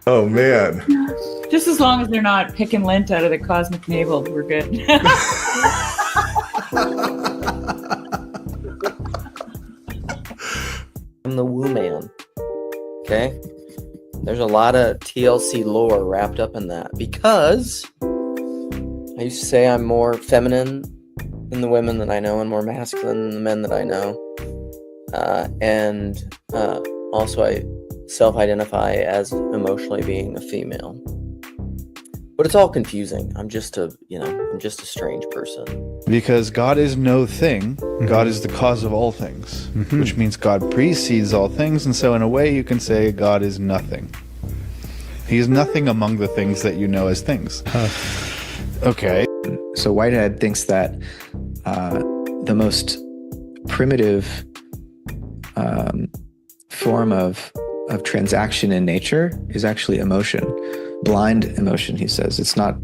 Oh man. Just as long as they're not picking lint out of the cosmic navel, we're good. I'm the woo man. Okay? There's a lot of TLC lore wrapped up in that because I used to say I'm more feminine than the women that I know and more masculine than the men that I know. And also I self-identify as emotionally being a female. But it's all confusing. I'm just a strange person. Because God is no thing. God is the cause of all things, which means God precedes all things. And so in a way you can say God is nothing. He is nothing among the things that you know as things. Okay. So Whitehead thinks that the most primitive form of transaction in nature is actually emotion. Blind emotion, he says. It's not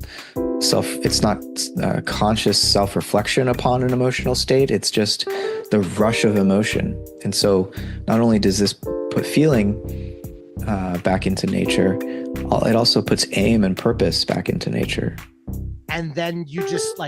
conscious self-reflection upon an emotional state. It's just the rush of emotion. And so not only does this put feeling back into nature, it also puts aim and purpose back into nature. And then you just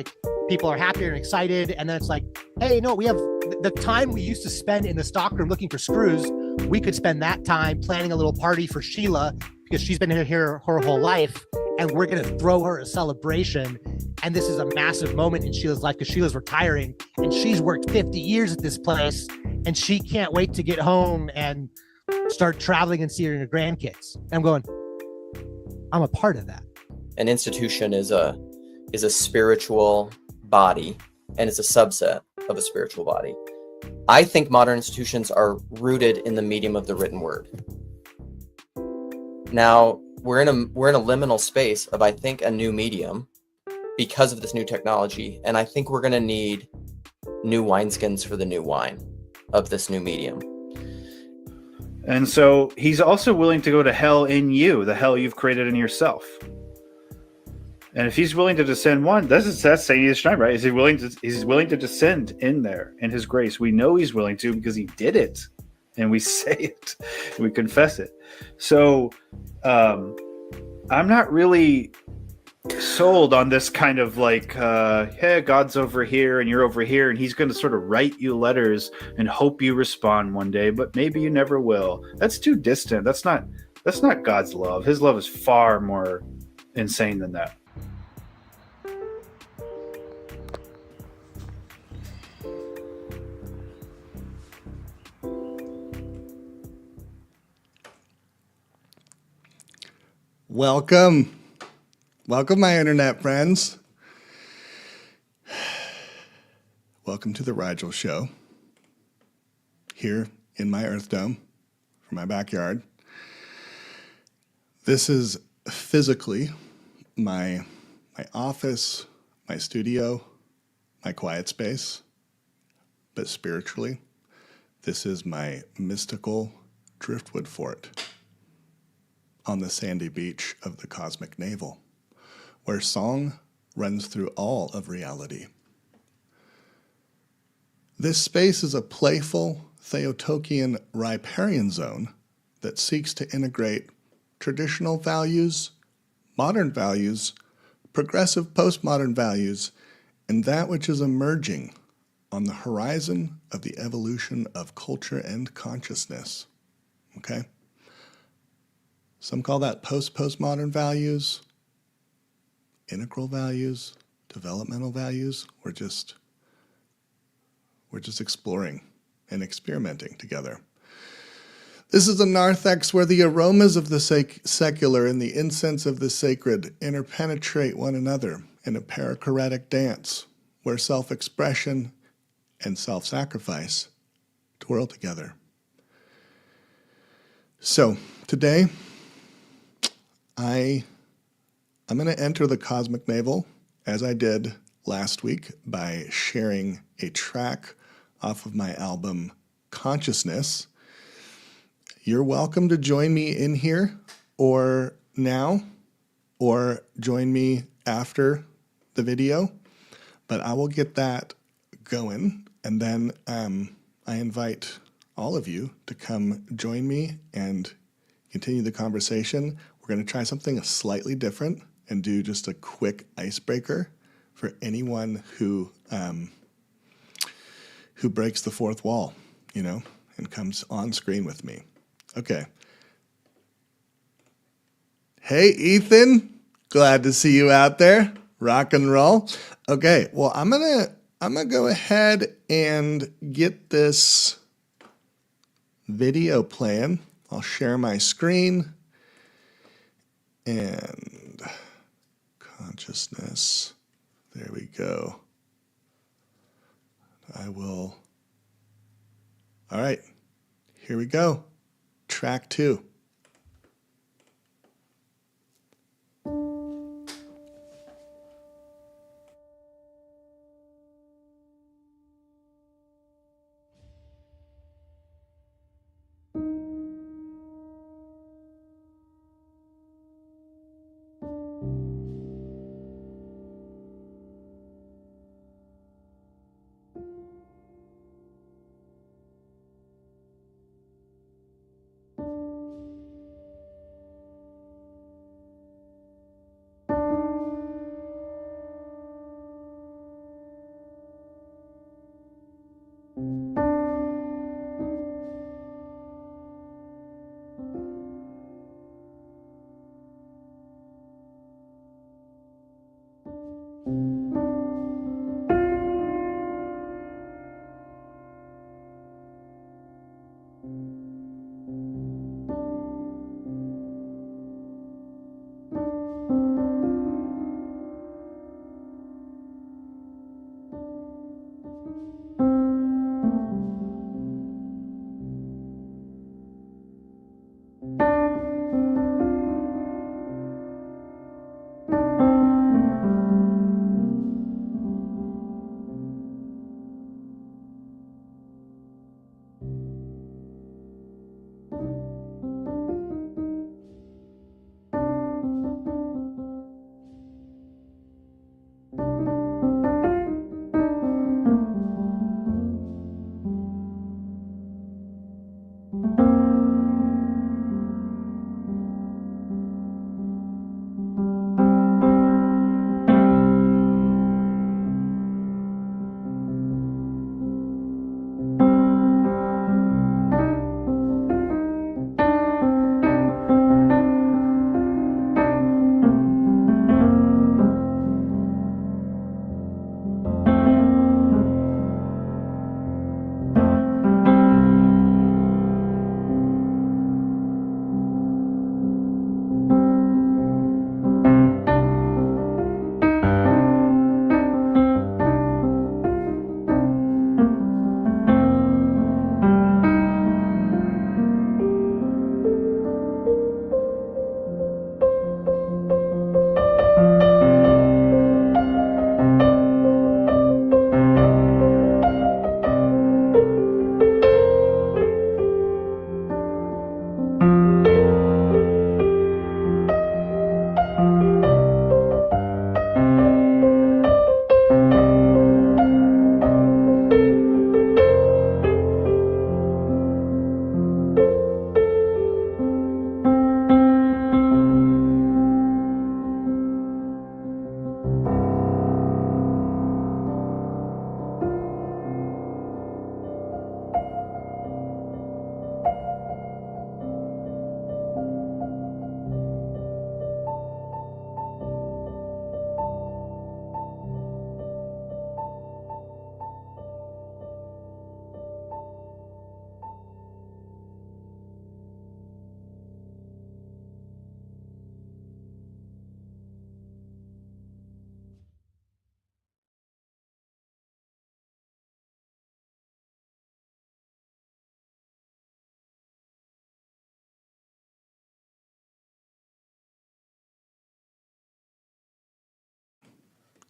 people are happier and excited. And then it's like, hey, no, we have the time we used to spend in the stockroom looking for screws. We could spend that time planning a little party for Sheila because she's been here her whole life. And we're going to throw her a celebration. And this is a massive moment in Sheila's life because Sheila's retiring and she's worked 50 years at this place. And she can't wait to get home and start traveling and seeing her grandkids. And I'm going, I'm a part of that. An institution is a spiritual body, and it's a subset of a spiritual body. I think modern institutions are rooted in the medium of the written word. Now, we're in a liminal space of, I think, a new medium because of this new technology, and I think we're going to need new wineskins for the new wine of this new medium. And so he's also willing to go to hell in you, the hell you've created in yourself. And if he's willing to descend that's saying he's tonight, right? He's willing to descend in there in his grace. We know he's willing to because he did it. And we say it. And we confess it. So I'm not really sold on this kind of hey, God's over here and you're over here, and he's going to sort of write you letters and hope you respond one day, but maybe you never will. That's too distant. That's not God's love. His love is far more insane than that. Welcome, my internet friends. Welcome to the Rigel Show, here in my Earth Dome, from my backyard. This is physically my office, my studio, my quiet space, but spiritually, this is my mystical driftwood fort on the sandy beach of the cosmic navel, where song runs through all of reality. This space is a playful Theotokian riparian zone that seeks to integrate traditional values, modern values, progressive postmodern values, and that which is emerging on the horizon of the evolution of culture and consciousness. Okay? Some call that postmodern values, integral values, developmental values. We're just exploring and experimenting together. This is a narthex where the aromas of the secular and the incense of the sacred interpenetrate one another in a perichoretic dance where self-expression and self-sacrifice twirl together. So today, I'm going to enter the cosmic navel, as I did last week, by sharing a track off of my album, Consciousness. You're welcome to join me in here, or now, or join me after the video, but I will get that going, and then I invite all of you to come join me and continue the conversation. We're we're going to try something slightly different and do just a quick icebreaker for anyone who breaks the fourth wall, you know, and comes on screen with me. Okay. Hey, Ethan. Glad to see you out there. Rock and roll. Okay, well, I'm gonna go ahead and get this video playing. I'll share my screen and consciousness. There we go. I will. All right, here we go. Track 2.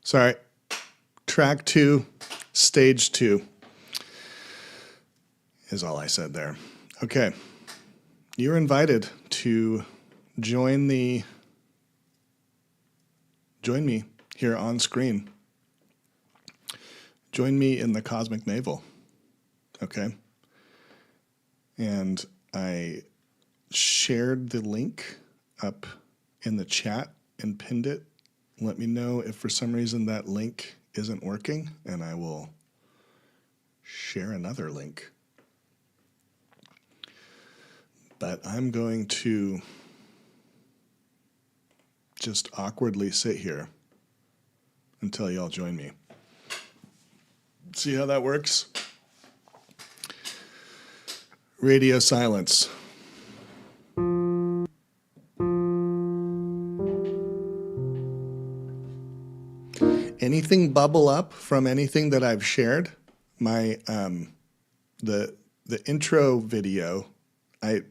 Sorry. Track 2, stage 2 is all I said there. Okay. You're invited to join me here on screen. Join me in the Cosmic Navel. Okay. And I shared the link up in the chat and pinned it. Let me know if for some reason that link isn't working, and I will share another link. But I'm going to just awkwardly sit here until y'all join me. See how that works? Radio silence. Anything bubble up from anything that I've shared? My the intro video, I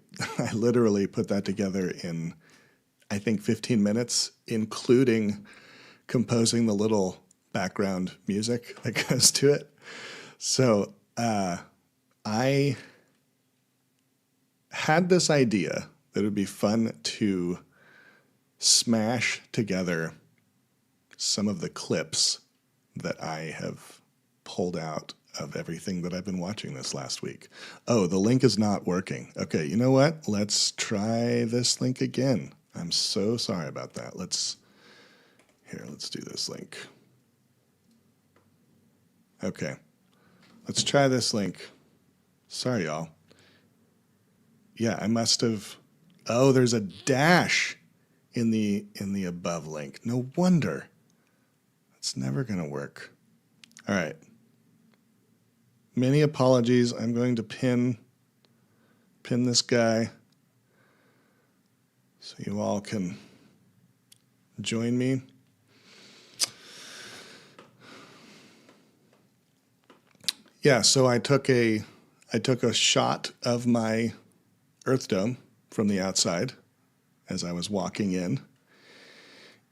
literally put that together in I think 15 minutes, including composing the little background music that goes to it. So I had this idea that it would be fun to smash together some of the clips that I have pulled out of everything that I've been watching this last week. Oh, the link is not working. Okay, you know what? Let's try this link again. I'm so sorry about that. Let's do this link. Okay, let's try this link. Sorry, y'all. Yeah, I must have. Oh, there's a dash in the above link. No wonder. It's never gonna work. All right. Many apologies. I'm going to pin this guy so you all can join me. Yeah, so I took a shot of my Earth Dome from the outside as I was walking in,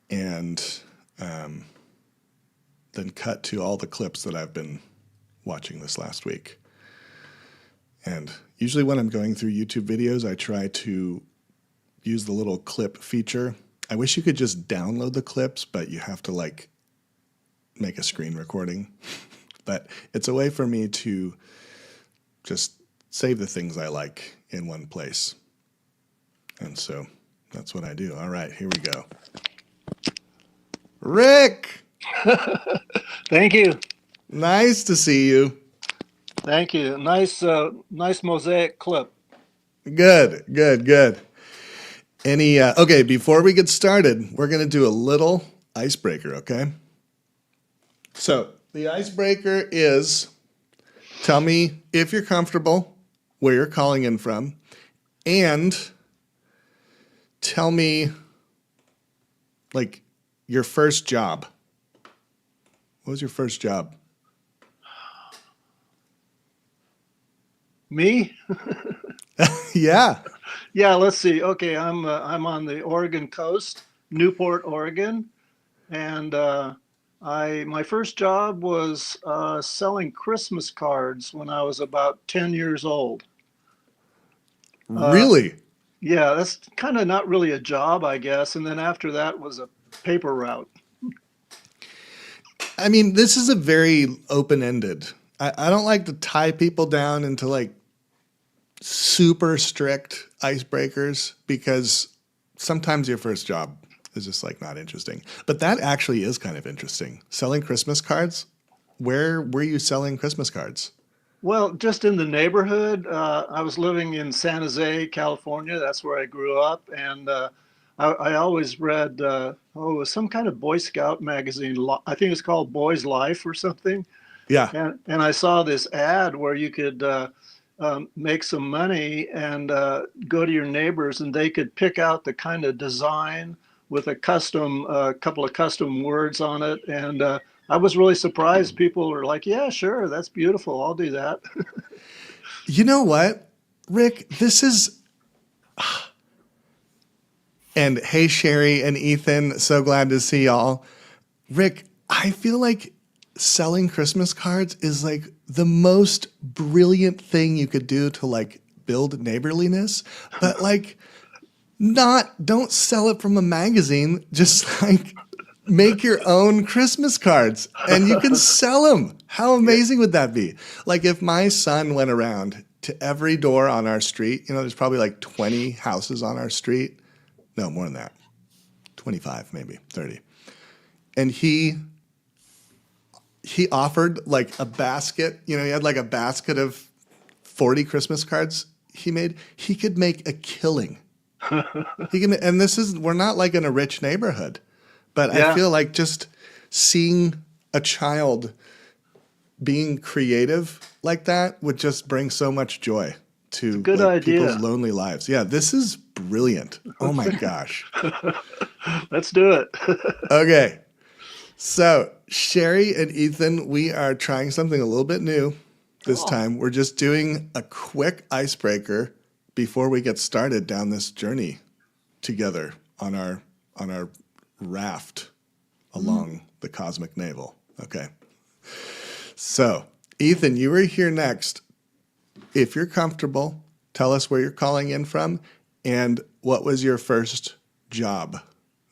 and then cut to all the clips that I've been watching this last week. And usually when I'm going through YouTube videos, I try to use the little clip feature. I wish you could just download the clips, but you have to like make a screen recording. But it's a way for me to just save the things I like in one place. And so that's what I do. All right, here we go. Rick! Thank you. Nice to see you. Thank you. Nice mosaic clip. Good. Okay, before we get started, we're going to do a little icebreaker, okay? So the icebreaker is, tell me if you're comfortable, where you're calling in from, and tell me, like, your first job. What was your first job? Me? Yeah. Yeah, let's see. Okay, I'm on the Oregon coast, Newport, Oregon, and my first job was selling Christmas cards when I was about 10 years old. Really? Yeah, that's kind of not really a job, I guess. And then after that was a paper route. I mean, this is a very open-ended. I don't like to tie people down into like super strict icebreakers because sometimes your first job is just like not interesting. But that actually is kind of interesting. Selling Christmas cards? Where were you selling Christmas cards? Well, just in the neighborhood. I was living in San Jose, California. That's where I grew up. And I always read, it was some kind of Boy Scout magazine. I think it's called Boy's Life or something. Yeah. And I saw this ad where you could make some money and go to your neighbors and they could pick out the kind of design with a couple of custom words on it. And I was really surprised. People were like, yeah, sure, that's beautiful. I'll do that. You know what, Rick? This is... And hey, Sherry and Ethan, so glad to see y'all. Rick, I feel like selling Christmas cards is like the most brilliant thing you could do to like build neighborliness, but like don't sell it from a magazine, just like make your own Christmas cards and you can sell them. How amazing would that be? Like if my son went around to every door on our street, there's probably like 20 houses on our street. No, more than that. 25, maybe 30. And he offered like a basket, he had like a basket of 40 Christmas cards he made. He could make a killing. And we're not like in a rich neighborhood, but I feel like just seeing a child being creative like that would just bring so much joy to good idea. people's lonely lives. Yeah, this is brilliant. Oh my gosh. Let's do it. Okay. So Sherry and Ethan, we are trying something a little bit new this time. We're just doing a quick icebreaker before we get started down this journey together on our raft along the cosmic navel. Okay. So, Ethan, you were here next. If you're comfortable, tell us where you're calling in from and what was your first job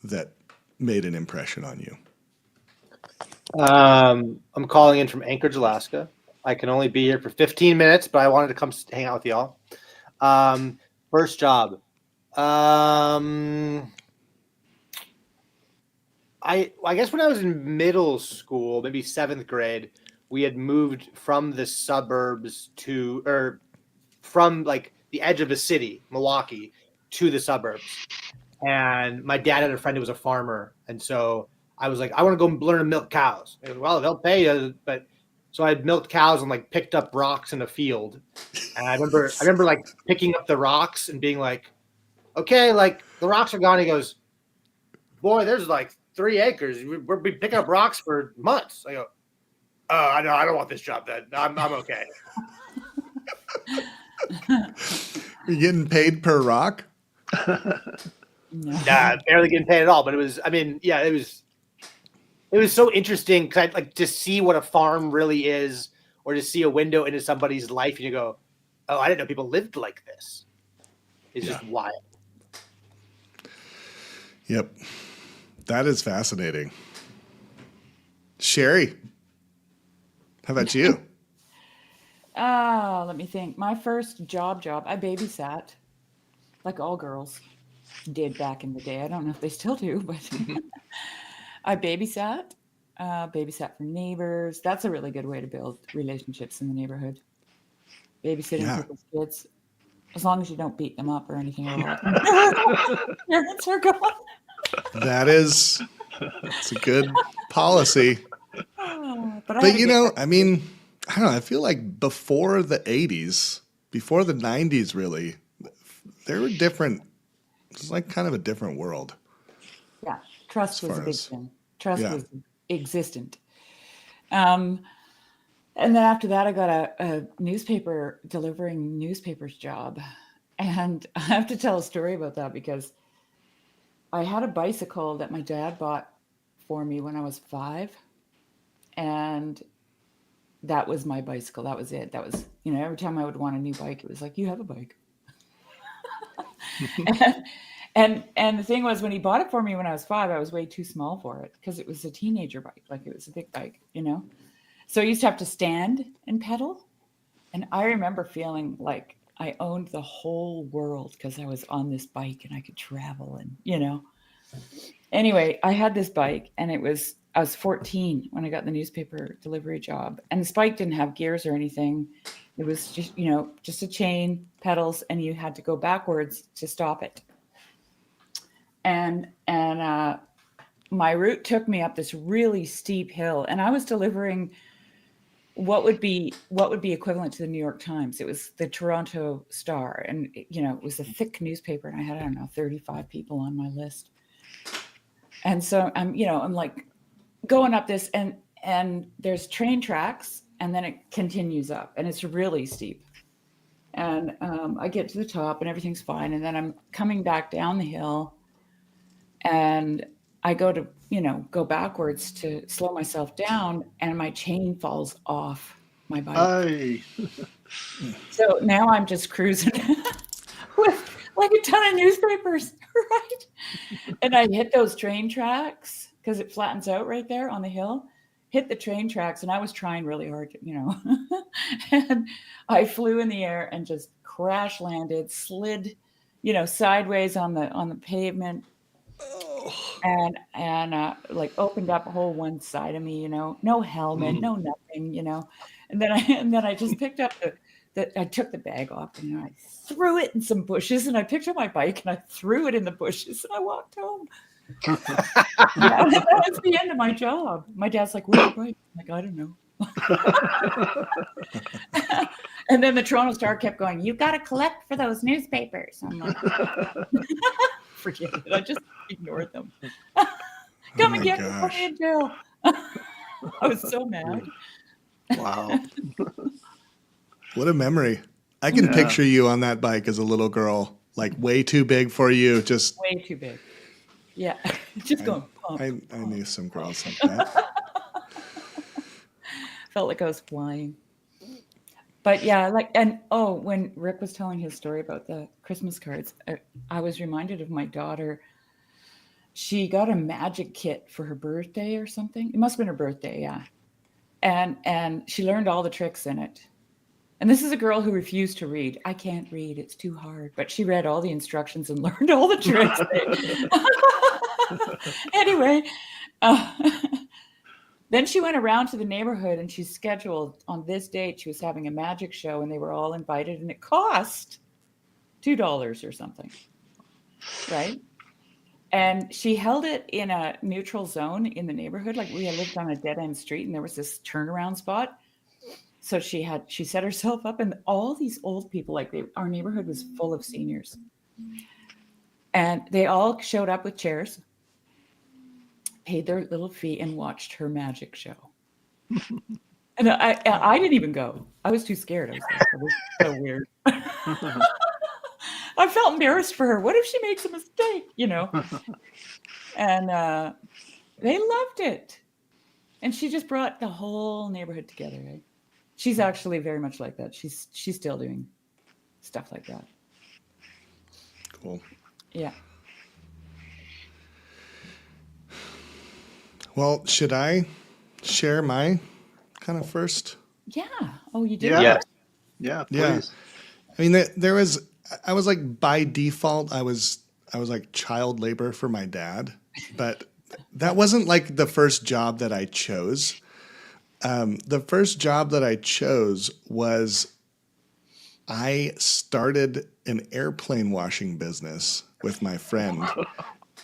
that made an impression on you. I'm calling in from Anchorage, Alaska. I can only be here for 15 minutes, but I wanted to come hang out with y'all. First job. I guess when I was in middle school, maybe 7th grade, we had moved from the suburbs from like the edge of the city, Milwaukee, to the suburbs. And my dad had a friend who was a farmer. And so I was like, I want to go learn to milk cows. And, well, they'll pay you. But so I had milked cows and like picked up rocks in a field. And I remember like picking up the rocks and being like, okay, like the rocks are gone. He goes, boy, there's like 3 acres. We're picking up rocks for months. I go, I don't want this job then. I'm okay. You're getting paid per rock? Nah, barely getting paid at all. But it was so interesting because I'd like to see what a farm really is, or to see a window into somebody's life, and you go, oh, I didn't know people lived like this. It's just wild. Yep. That is fascinating. Sherry, how about you? Let me think. My first job, I babysat, like all girls did back in the day. I don't know if they still do, but I babysat for neighbors. That's a really good way to build relationships in the neighborhood. Babysitting people's kids, as long as you don't beat them up or anything like that. Parents are gone. It's a good policy. But I mean, I don't know. I feel like before the 80s, before the 90s, really, there were different. It was like kind of a different world. Yeah, trust was a big thing. Trust was existent. And then after that, I got a newspaper delivering newspapers job, and I have to tell a story about that because I had a bicycle that my dad bought for me when I was 5, and that was my bicycle. That was it. That was, every time I would want a new bike, it was like, you have a bike. and the thing was, when he bought it for me when I was 5, I was way too small for it because it was a teenager bike. Like, it was a big bike, So I used to have to stand and pedal. And I remember feeling like I owned the whole world because I was on this bike and I could travel and, Anyway, I had this bike and I was 14 when I got the newspaper delivery job. And this bike didn't have gears or anything. It was just, just a chain, pedals, and you had to go backwards to stop it. And my route took me up this really steep hill, and I was delivering what would be equivalent to the New York Times. It was the Toronto Star, and it was a thick newspaper, and I had, 35 people on my list. And so I'm like going up this, and there's train tracks, and then it continues up, and it's really steep. And I get to the top, and everything's fine, and then I'm coming back down the hill, and I go to go backwards to slow myself down, and my chain falls off my bike. Aye. So now I'm just cruising with like a ton of newspapers, right? And I hit those train tracks because it flattens out right there on the hill. Hit the train tracks, and I was trying really hard to, and I flew in the air and just crash landed, slid, sideways on the pavement. and like opened up a whole one side of me, no helmet, no nothing, and then I just picked up I took the bag off and I threw it in some bushes, and I picked up my bike and I threw it in the bushes and I walked home. Yeah, that was the end of my job. My dad's like, "Where's your bike?" I'm like, "I don't know." And then the Toronto Star kept going, "You got to collect for those newspapers." I'm like, forget it. I just ignored them. Come and get me, put me in jail. I was so mad. Wow. What a memory. I can picture you on that bike as a little girl, like way too big for you. Just way too big. Yeah. Just going pump. I knew some girls like that. Felt like I was flying. But yeah, when Rick was telling his story about the Christmas cards, I was reminded of my daughter. She got a magic kit for her birthday or something. It must have been her birthday, yeah. And she learned all the tricks in it. And this is a girl who refused to read. I can't read, it's too hard. But she read all the instructions and learned all the tricks. Anyway, then she went around to the neighborhood and she scheduled on this date. She was having a magic show and they were all invited and it cost $2 or something, right? And she held it in a neutral zone in the neighborhood. Like we had lived on a dead end street and there was this turnaround spot. So she set herself up and all these old people, our neighborhood was full of seniors. And they all showed up with chairs, paid their little fee, and watched her magic show. And I didn't even go. I was too scared. I was like, "That was so weird." I felt embarrassed for her. What if she makes a mistake, And they loved it. And she just brought the whole neighborhood together, right? She's actually very much like that. She's still doing stuff like that. Cool. Yeah. Well, should I share my kind of first? Yeah. Oh, you did? Yeah. Yeah. Yeah, please. I mean, I was like by default, I was like child labor for my dad, but that wasn't like the first job that I chose. The first job that I chose was I started an airplane washing business with my friend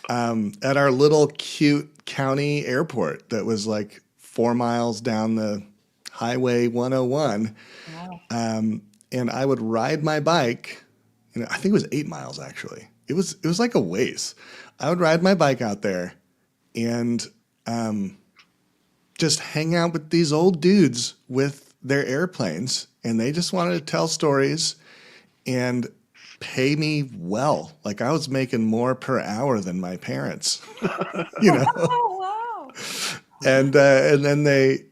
at our little cute county airport that was like 4 miles down the Highway 101. Wow. And I would ride my bike. I think it was 8 miles actually. It was like a ways. I would ride my bike out there and just hang out with these old dudes with their airplanes, and they just wanted to tell stories and pay me well. Like I was making more per hour than my parents, Oh, wow. And then they'd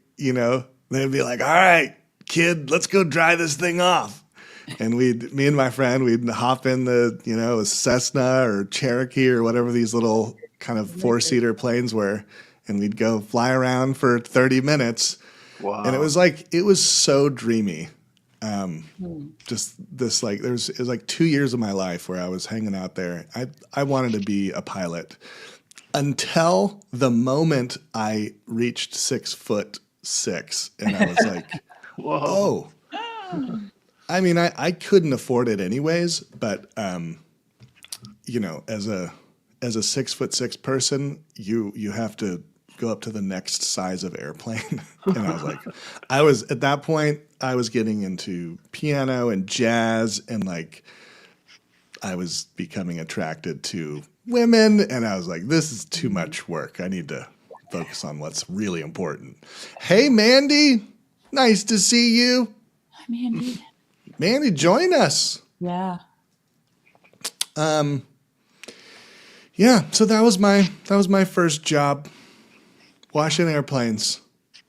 be like, "All right, kid, let's go dry this thing off." And me and my friend, we'd hop in a Cessna or Cherokee or whatever these little kind of 4-seater planes were. And we'd go fly around for 30 minutes. Wow. And it was so dreamy. Just this, it was like 2 years of my life where I was hanging out there. I wanted to be a pilot until the moment I reached 6'6", and I was like, Whoa. oh. I mean, I couldn't afford it anyways, but as a 6'6" person, you have to go up to the next size of airplane. And I was at that point, I was getting into piano and jazz, and I was becoming attracted to women, and I was like, this is too much work. I need to focus on what's really important. Hey, Mandy, nice to see you. Hi, Mandy. Mandy, join us. Yeah. Yeah, so that was my first job, washing airplanes.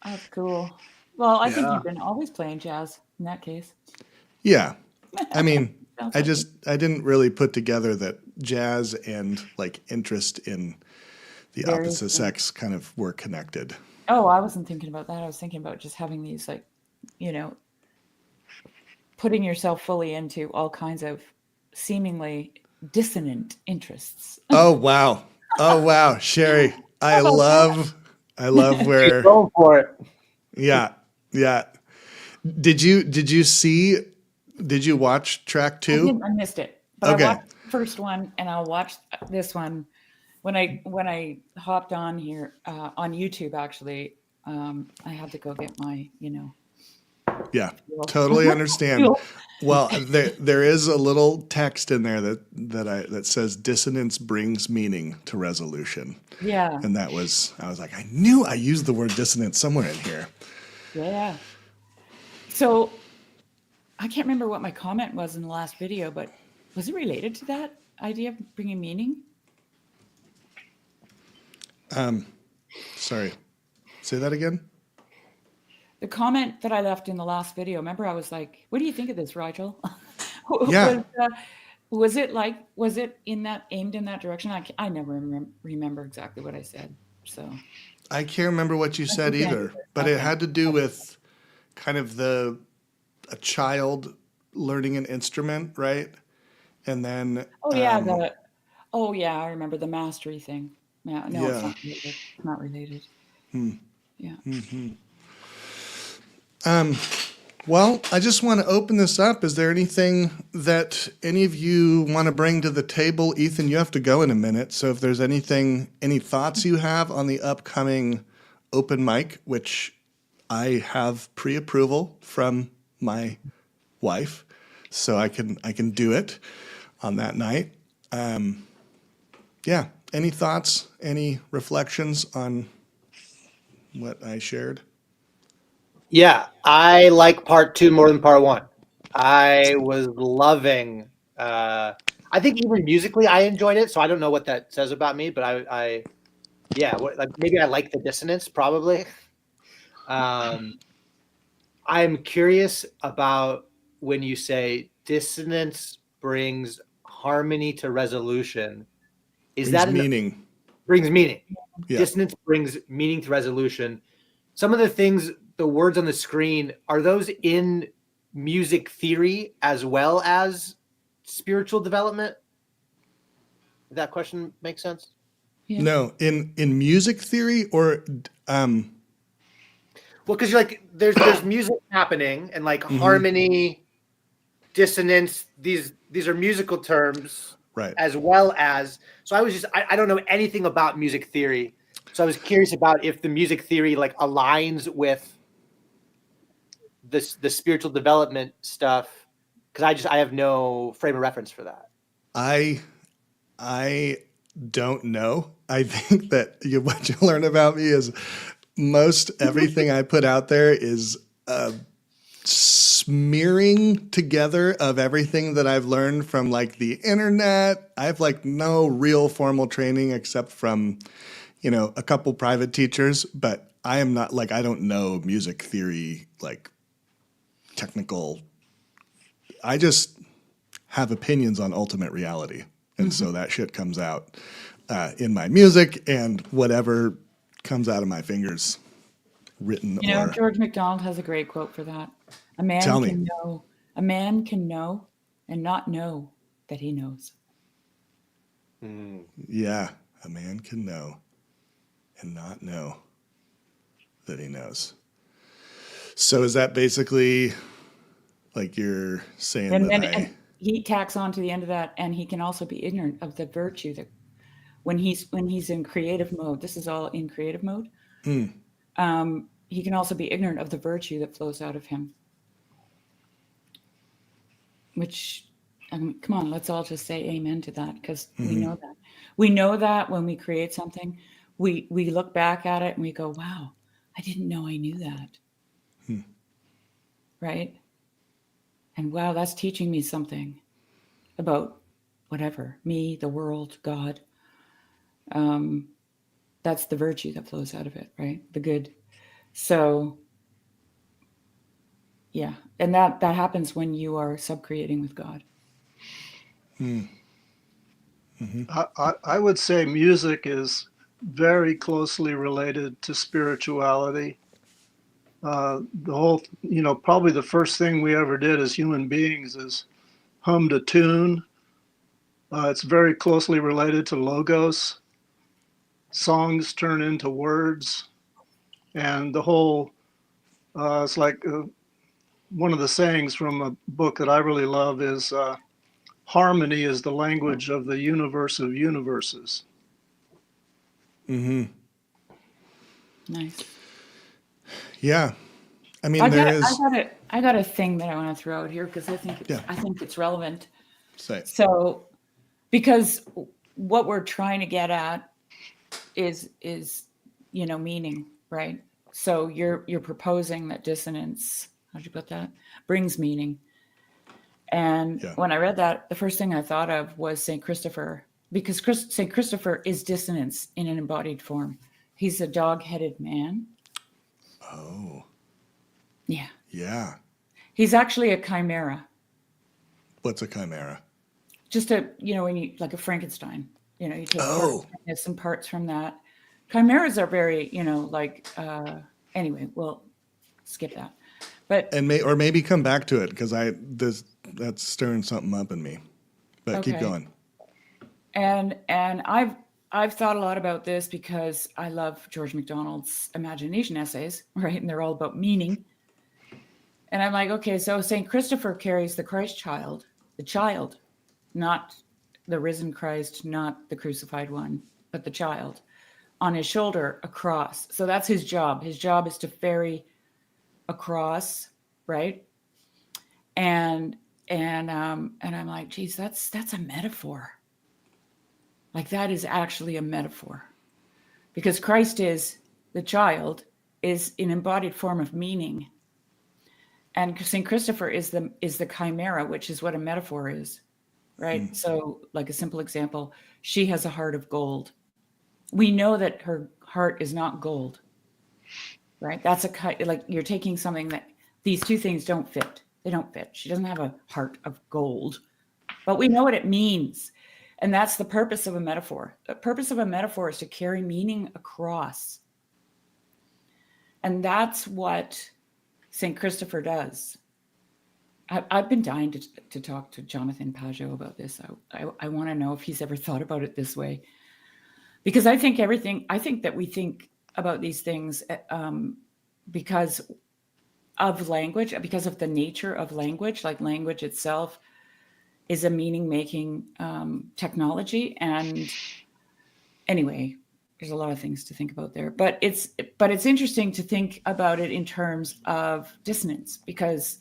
That's cool. Well, I think Yeah. you've been always playing jazz in that case. Yeah, I mean, Sounds I like didn't really put together that jazz and interest in the Very opposite true. sex kind of were connected. Oh, I wasn't thinking about that. I was thinking about just having these, putting yourself fully into all kinds of seemingly dissonant interests. Oh wow, Oh wow, Sherry, How about that? I love She's where, going for it. yeah, yeah. Did you watch track I two? didn't. I missed it, but I Okay. watched the first one, and I'll watch this one when I hopped on here on YouTube. Actually, I had to go get my Yeah, fuel. totally understand. Fuel. Well, there is a little text in there that says dissonance brings meaning to resolution. Yeah, And I was like, I knew I used the word dissonance somewhere in here. yeah. So I can't remember what my comment was in the last video, but was it related to that idea of bringing meaning? Sorry. Say that again? The comment that I left in the last video, remember I was like, what do you think of this, Rigel? Yeah. Was it aimed in that direction? I never remember exactly what I said. So I can't remember what you said okay. either, but it Okay. had to do with kind of a child learning an instrument, right? And then, Oh yeah, I remember the mastery thing. Yeah, no, it's yeah. not related. It's not related. Yeah. Well, I just want to open this up. Is there anything that any of you want to bring to the table? Ethan, you have to go in a minute. So if there's any thoughts you have on the upcoming open mic, which I have pre-approval from my wife, so I can do it on that night. Yeah. Any thoughts? Any reflections on what I shared? Yeah, I like part 2 more than part 1. I was loving. I think even musically, I enjoyed it. So I don't know what that says about me, but maybe I like the dissonance. Probably. I'm curious about when you say dissonance brings harmony to resolution. Is Brings that meaning. brings meaning? Yeah. Dissonance brings meaning to resolution. Some of the things, the words on the screen, are those in music theory as well as spiritual development? Did that question make sense? Yeah. No, in music theory or Well, because you're like, there's music happening and like harmony, dissonance. These are musical terms, right. as well as. So I don't know anything about music theory, so I was curious about if the music theory like aligns with the spiritual development stuff, because I have no frame of reference for that. I don't know. I think that what you learn about me is most everything I put out there is smearing together of everything that I've learned from like the internet. I have like no real formal training except from, a couple private teachers, but I am not like, I don't know music theory, like technical. I just have opinions on ultimate reality. And so that shit comes out in my music and whatever comes out of my fingers, written or. George MacDonald has a great quote for that. Tell me. A man can know and not know that he knows. Yeah, a man can know and not know that he knows. So is that basically like you're saying And he tacks on to the end of that, and he can also be ignorant of the virtue that when he's in creative mode. This is all in creative mode. He can also be ignorant of the virtue that flows out of him. Which, come on, let's all just say amen to that, because we know that. We know that when we create something, we look back at it and we go, wow, I didn't know I knew that. Right? And wow, that's teaching me something about whatever, me, the world, God. That's the virtue that flows out of it, right? The good. So, yeah. And that happens when you are sub-creating with God. I would say music is very closely related to spirituality. The whole, probably the first thing we ever did as human beings is hummed a tune. It's very closely related to logos. songs turn into words, and the whole it's like one of the sayings from a book that I really love is harmony is the language of the universe of universes. Mm-hmm. Nice. Yeah. I mean, I there got, is. I got a thing that I want to throw out here because Yeah. I think it's relevant. Say. So, because what we're trying to get at is meaning, right? So you're proposing that dissonance, how'd you put that, brings meaning. And Yeah. when I read that, the first thing I thought of was St. Christopher, because St. Christopher is dissonance in an embodied form. He's a dog-headed man. Oh. Yeah. Yeah. He's actually a chimera. What's a chimera? Just when you, like a Frankenstein, you take some parts from that. Chimeras are very, anyway, we'll skip that. But or maybe come back to it because that's stirring something up in me. But keep okay. going. And I've thought a lot about this because I love George MacDonald's imagination essays, right? And they're all about meaning. And I'm like, okay, so St. Christopher carries the Christ child, the child, not the risen Christ, not the crucified one, but the child on his shoulder across. So that's his job. His job is to ferry across, right? And I'm like, geez, that's a metaphor. Like that is actually a metaphor, because Christ is the child, is an embodied form of meaning, and St. Christopher is the chimera, which is what a metaphor is, right? So, like a simple example, she has a heart of gold. We know that her heart is not gold, right? That's like you're taking something that these two things don't fit. They don't fit. She doesn't have a heart of gold, but we know what it means. And that's the purpose of a metaphor. The purpose of a metaphor is to carry meaning across. And that's what St. Christopher does. I've been dying to talk to Jonathan Pajot about this. I want to know if he's ever thought about it this way. Because I think that we think about these things because of language, because of the nature of language, like language itself is a meaning-making technology. And anyway, there's a lot of things to think about there. But it's interesting to think about it in terms of dissonance, because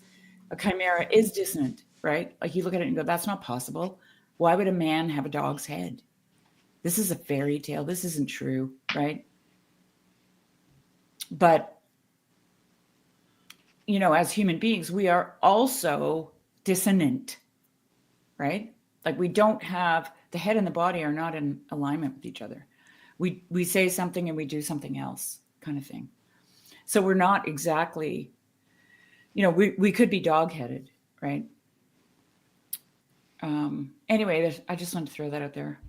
a chimera is dissonant, right? Like you look at it and go, that's not possible. Why would a man have a dog's head? This is a fairy tale. This isn't true, right? But, as human beings, we are also dissonant, right? Like we don't have, the head and the body are not in alignment with each other. We say something and we do something else, kind of thing. So we're not exactly, we could be dog-headed, right? Anyway, I just wanted to throw that out there.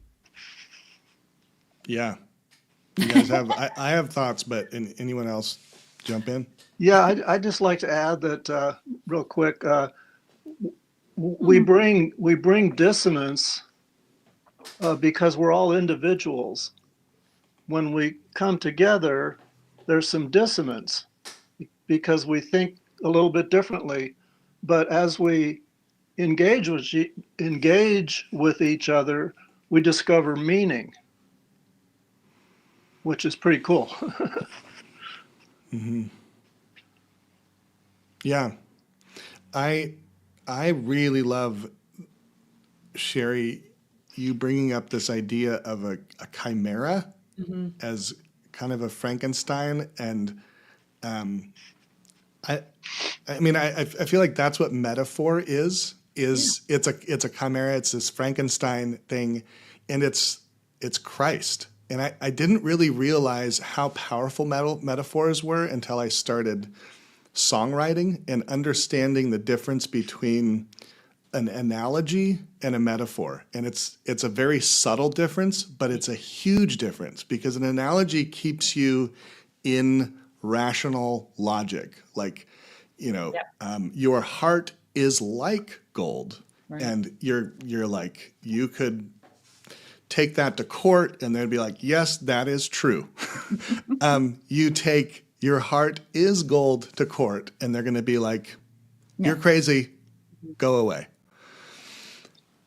Yeah. You guys have, I have thoughts, but anyone else jump in? Yeah, I'd just like to add that real quick. We bring dissonance because we're all individuals. When we come together, there's some dissonance because we think a little bit differently. But as we engage with each other, we discover meaning, which is pretty cool. Mm-hmm. Yeah. I really love, Sherry, you bringing up this idea of a chimera as kind of a Frankenstein. And I feel like that's what metaphor is. It's a chimera. It's this Frankenstein thing, and it's Christ. And I didn't really realize how powerful metaphors were until I started songwriting and understanding the difference between an analogy and a metaphor. And it's a very subtle difference, but it's a huge difference because an analogy keeps you in rational logic. Like, your heart is like gold, right. And you're like, you could take that to court and they'd be like, yes, that is true. You take your heart is gold to court and they're going to be like, you're crazy, go away.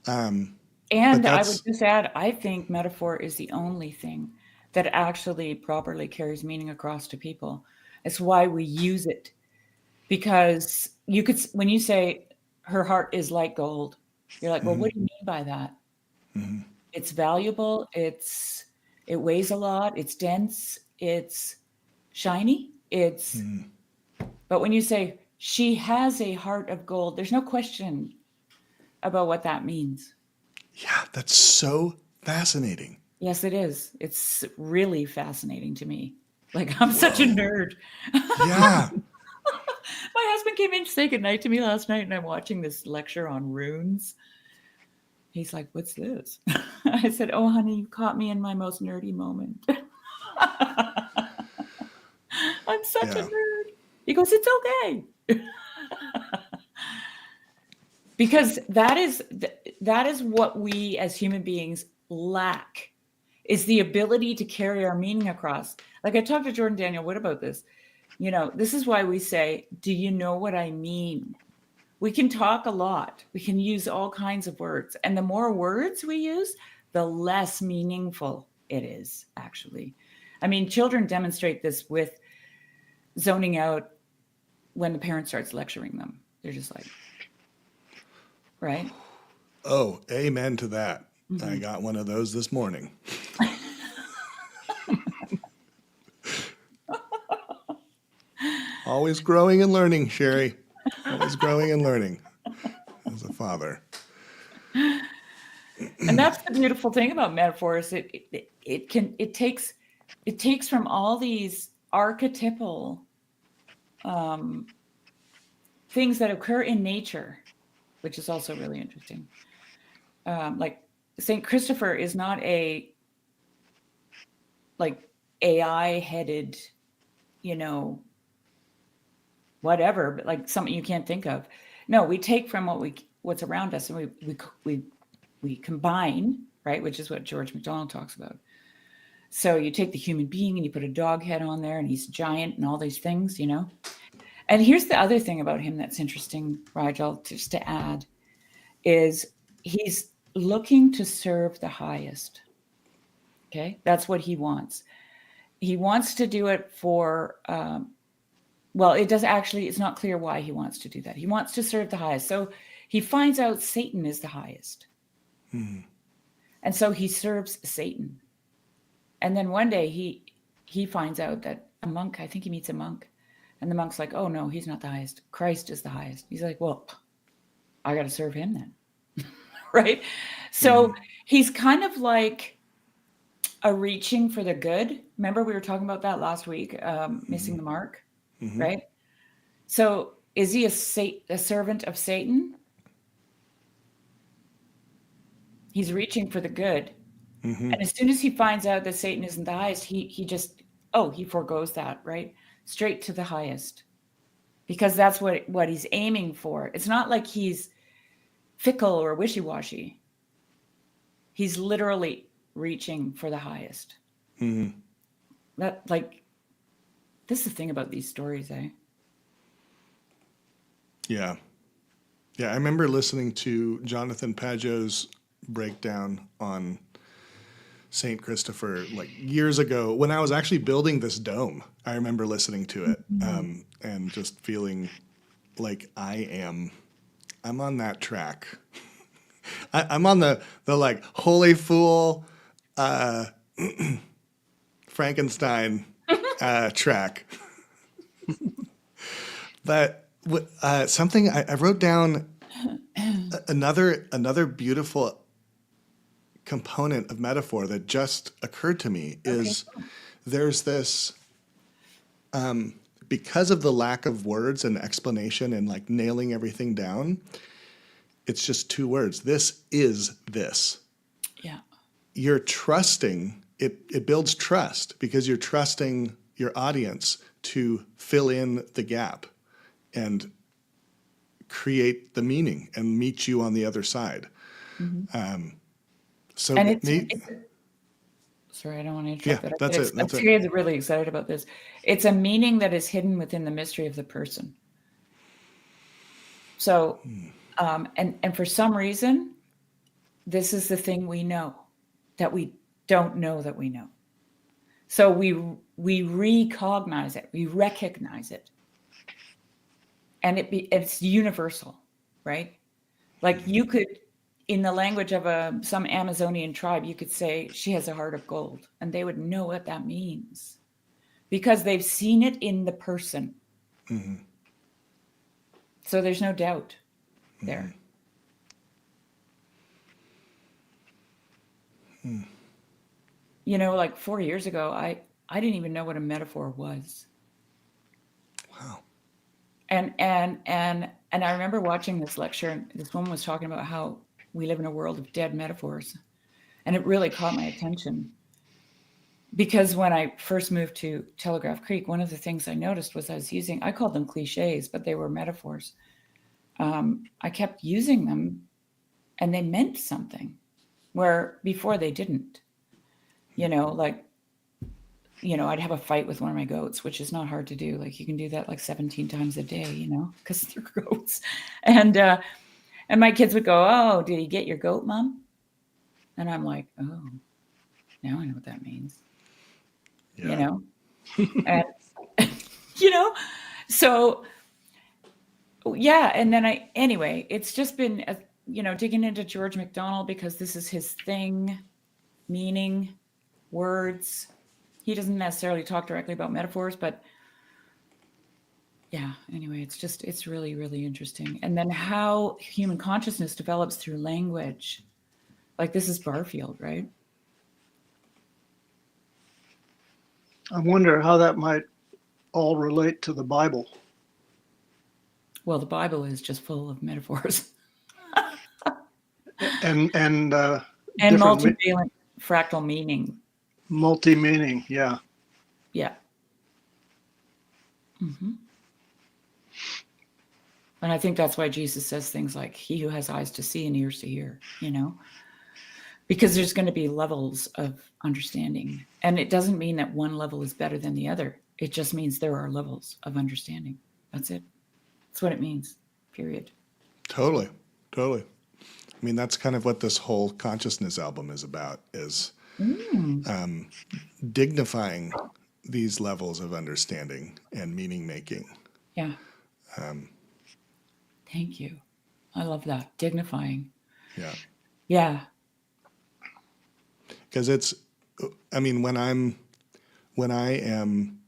And But I that's- would just add, I think metaphor is the only thing that actually properly carries meaning across to people. It's why we use it. Because you could, when you say her heart is like gold, you're like, well, what do you mean by that? It's valuable. It weighs a lot. It's dense. It's shiny. But when you say she has a heart of gold, there's no question about what that means. Yeah, that's so fascinating. Yes, it is. It's really fascinating to me. Like, I'm such a nerd. Yeah. My husband came in to say goodnight to me last night, and I'm watching this lecture on runes. He's like, what's this? I said, oh, honey, you caught me in my most nerdy moment. I'm such a nerd. He goes, it's okay. Because that is what we as human beings lack, is the ability to carry our meaning across. Like I talked to Jordan Daniel Wood about this. You know, this is why we say, do you know what I mean? We can talk a lot. We can use all kinds of words. And the more words we use, the less meaningful it is, actually. I mean, children demonstrate this with zoning out when the parent starts lecturing them. They're just like, right? Oh, amen to that. I got one of those this morning. Always growing and learning, Sherry. Always growing and learning as a father. And that's the beautiful thing about metaphors. It takes from all these archetypal things that occur in nature, which is also really interesting. Like Saint Christopher is not a like AI headed, whatever, but like something you can't think of. No, we take from what's around us and we combine, right? Which is what George MacDonald talks about. So you take the human being and you put a dog head on there and he's giant and all these things, And here's the other thing about him that's interesting, Rigel, just to add, is he's looking to serve the highest. Okay, that's what he wants. He wants to do it for, it's not clear why he wants to do that. He wants to serve the highest. So he finds out Satan is the highest. And so he serves Satan. And then one day he finds out that a monk, I think he meets a monk, and the monk's like, oh no, he's not the highest. Christ is the highest. He's like, well, I got to serve him then. Right? So he's kind of like a reaching for the good. Remember we were talking about that last week, missing the mark, right? So is he a servant of Satan? He's reaching for the good. And as soon as he finds out that Satan isn't the highest, he forgoes that, right? Straight to the highest. Because that's what he's aiming for. It's not like he's fickle or wishy-washy. He's literally reaching for the highest. This is the thing about these stories, eh? Yeah. Yeah, I remember listening to Jonathan Pageau's breakdown on St. Christopher like years ago when I was actually building this dome. I remember listening to it and just feeling like I'm on that track. I'm on the like holy fool Frankenstein track. But something I wrote down another beautiful component of metaphor that just occurred to me is there's this because of the lack of words and explanation and like nailing everything down, it's just two words. This is this. Yeah. You're trusting it builds trust because you're trusting your audience to fill in the gap and create the meaning and meet you on the other side. So And me, sorry, I don't want to yeah, interrupt, but that's it. That's I'm it. really excited about this. It's a meaning that is hidden within the mystery of the person. So, and for some reason, this is the thing we know that we don't know that we know. So we recognize it, we recognize it, and it's universal, right? Like you could, in the language of some Amazonian tribe, you could say she has a heart of gold, and they would know what that means because they've seen it in the person. Mhm. So there's no doubt there. You know, like 4 years ago, I didn't even know what a metaphor was. Wow. And I remember watching this lecture, and this woman was talking about how we live in a world of dead metaphors. And it really caught my attention. Because when I first moved to Telegraph Creek, one of the things I noticed was I called them cliches, but they were metaphors. I kept using them and they meant something where before they didn't. You know, like, I'd have a fight with one of my goats, which is not hard to do. Like you can do that like 17 times a day, because they're goats. And my kids would go, "Oh, did you get your goat, Mom?" And I'm like, "Oh, now I know what that means." Yeah. And so yeah. And then anyway, it's just been, digging into George MacDonald because this is his thing, meaning, words. He doesn't necessarily talk directly about metaphors, but yeah, anyway, it's really, really interesting. And then how human consciousness develops through language. Like this is Barfield, right? I wonder how that might all relate to the Bible. Well, the Bible is just full of metaphors. And And different multivalent fractal meaning. multi-meaning. Yeah. Yeah. Mm-hmm. And I think that's why Jesus says things like, "He who has eyes to see and ears to hear," because there's going to be levels of understanding. And it doesn't mean that one level is better than the other. It just means there are levels of understanding. That's it. That's what it means, period. Totally. Totally. I mean, that's kind of what this whole consciousness album is about, is dignifying these levels of understanding and meaning making. Yeah. Thank you. I love that. Dignifying. Yeah. Yeah. Because when I am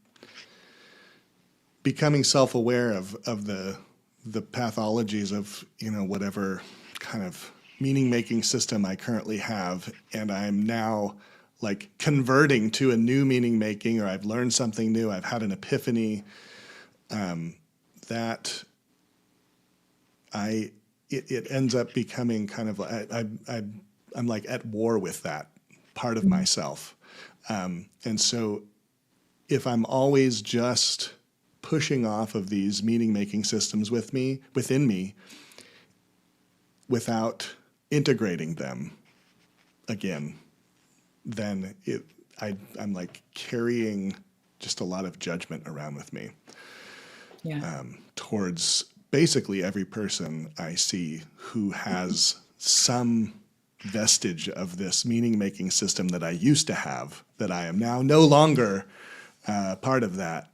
becoming self-aware of the pathologies of, whatever kind of meaning-making system I currently have, and I'm now like converting to a new meaning-making, or I've learned something new, I've had an epiphany, that it ends up becoming kind of like I'm like at war with that part of myself. And so if I'm always just pushing off of these meaning-making systems within me, without integrating them again, then I'm like carrying just a lot of judgment around with me. Yeah. Towards basically every person I see who has some vestige of this meaning-making system that I used to have, that I am now no longer part of that.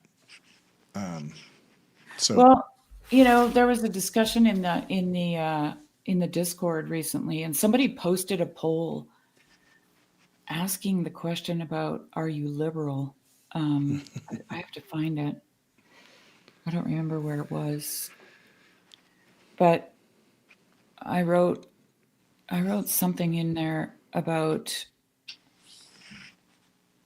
Well, there was a discussion in the Discord recently, and somebody posted a poll asking the question about, "Are you liberal?" I have to find it. I don't remember where it was, but I wrote something in there about,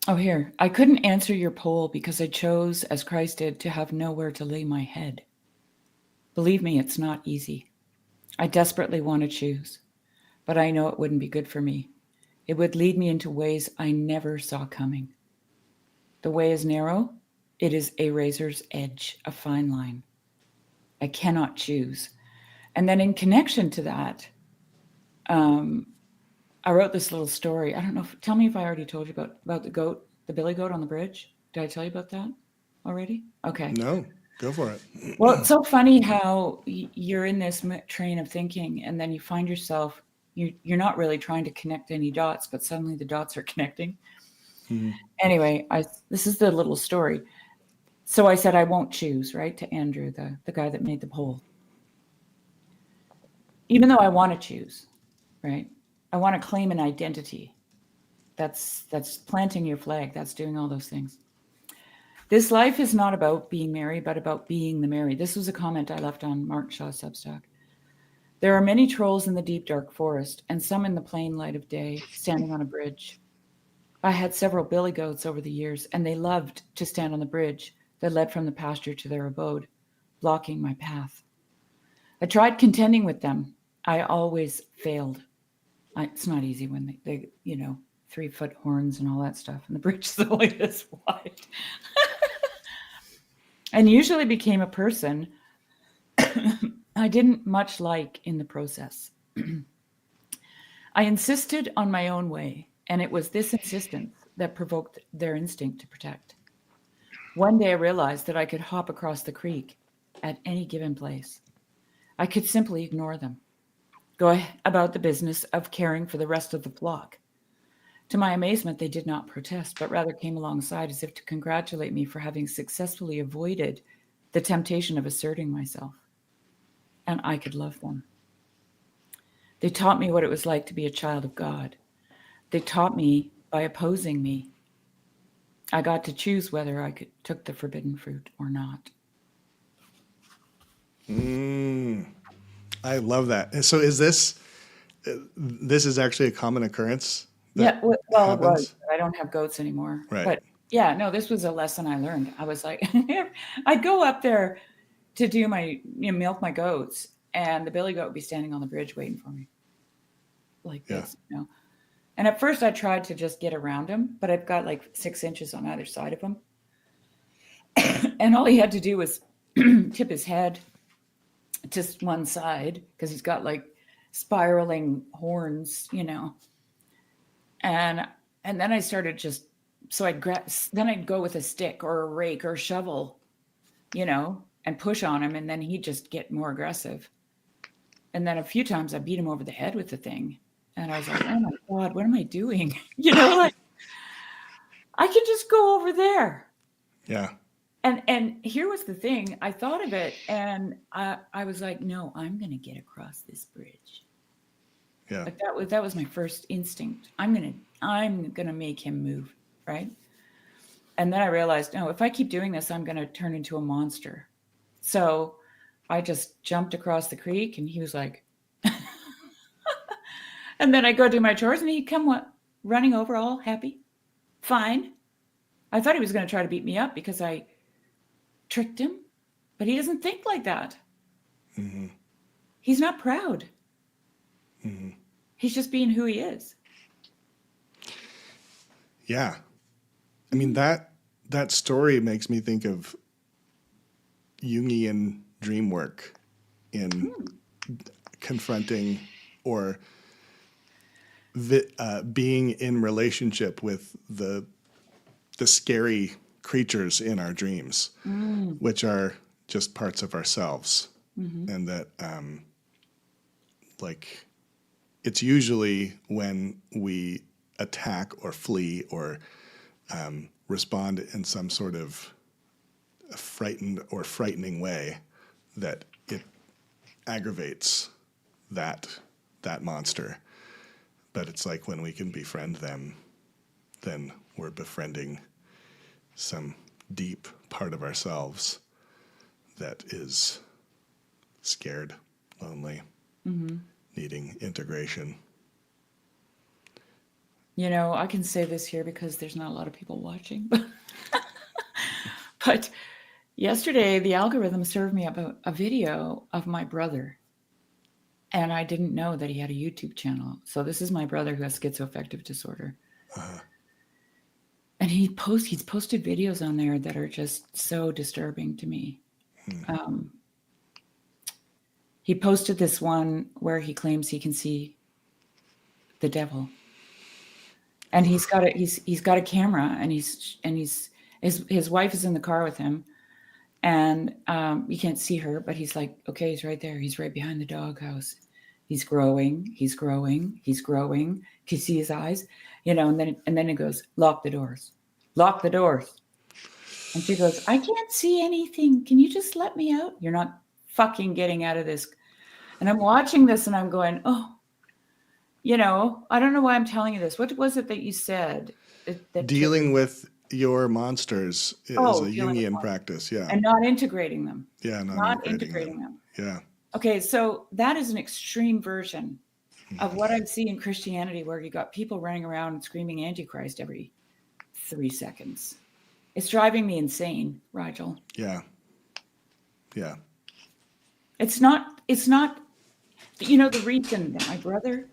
oh, here. "I couldn't answer your poll because I chose, as Christ did, to have nowhere to lay my head. Believe me, it's not easy. I desperately want to choose, but I know it wouldn't be good for me. It would lead me into ways I never saw coming. The way is narrow. It is a razor's edge, a fine line. I cannot choose." And then in connection to that, I I wrote this little story. I don't know. Tell me if I already told you about the goat, the billy goat on the bridge. Did I tell you about that already? Okay. No, go for it. Well, it's so funny how you're in this train of thinking, and then you find yourself, you're not really trying to connect any dots, but suddenly the dots are connecting. Mhm. Anyway, this is the little story. So I said I won't choose, right, to Andrew, the guy that made the poll. Even though I want to choose, right? I want to claim an identity. That's planting your flag. That's doing all those things. This life is not about being merry, but about being the merry. This was a comment I left on Mark Shaw's Substack. There are many trolls in the deep, dark forest, and some in the plain light of day, standing on a bridge. I had several billy goats over the years, and they loved to stand on the bridge that led from the pasture to their abode, blocking my path. I tried contending with them. I always failed. It's not easy when they 3-foot horns and all that stuff, and the bridge is only this wide. And usually became a person I didn't much like in the process. I insisted on my own way, and it was this insistence that provoked their instinct to protect. One day I realized that I could hop across the creek at any given place. I could simply ignore them, go about the business of caring for the rest of the flock. To my amazement, they did not protest, but rather came alongside as if to congratulate me for having successfully avoided the temptation of asserting myself. And I could love them. They taught me what it was like to be a child of God. They taught me by opposing me. I got to choose whether I took the forbidden fruit or not. I love that. So is this is actually a common occurrence? Yeah, well, it happens? was. I don't have goats anymore. Right. But yeah, no, this was a lesson I learned. I was like, I'd go up there to do my, milk my goats, and the billy goat would be standing on the bridge waiting for me. Like this, And at first I tried to just get around him, but I've got like 6 inches on either side of him. And all he had to do was tip his head to one side, because he's got like spiraling horns, And then I started then I'd go with a stick or a rake or a shovel, and push on him, and then he'd just get more aggressive. And then a few times I beat him over the head with the thing. And I was like, oh my God, what am I doing? Like I could just go over there. Yeah. And here was the thing. I thought of it, and I was like, no, I'm going to get across this bridge. Yeah. Like that was my first instinct. I'm gonna make him move, right? And then I realized, no, if I keep doing this, I'm gonna turn into a monster. So I just jumped across the creek, and he was like, and then I go do my chores, and he'd come running over, all happy, fine. I thought he was gonna try to beat me up because I tricked him, but he doesn't think like that. Mm-hmm. He's not proud. Mm-hmm. He's just being who he is. Yeah. I mean, that story makes me think of Jungian dream work in confronting or being in relationship with the scary creatures in our dreams, which are just parts of ourselves. Mm-hmm. And that, it's usually when we attack or flee or respond in some sort of frightened or frightening way that it aggravates that monster. But it's like when we can befriend them, then we're befriending some deep part of ourselves that is scared, lonely, needing integration. I can say this here because there's not a lot of people watching. But yesterday, the algorithm served me up a video of my brother. And I didn't know that he had a YouTube channel. So this is my brother who has schizoaffective disorder. Uh-huh. And he's posted videos on there that are just so disturbing to me. He posted this one where he claims he can see the devil. and he's got a camera, and his wife is in the car with him, and you can't see her, but he's like, okay, he's right there. He's right behind the doghouse. He's growing. He's growing. He's growing. Can you see his eyes? You know, and then he goes, lock the doors. Lock the doors. And she goes, I can't see anything. Can you just let me out? You're not fucking getting out of this. And I'm watching this and I'm going, oh, you know, I don't know why I'm telling you this. What was it that you said? That Dealing with your monsters is Oh, a dealing with Jungian monsters. practice. Yeah. And not integrating them. Yeah. Not integrating them. Yeah. Okay, so that is an extreme version of what I see in Christianity, where you got people running around and screaming Antichrist every 3 seconds. It's driving me insane, Rigel. Yeah. Yeah. It's not, you know, the reason that my brother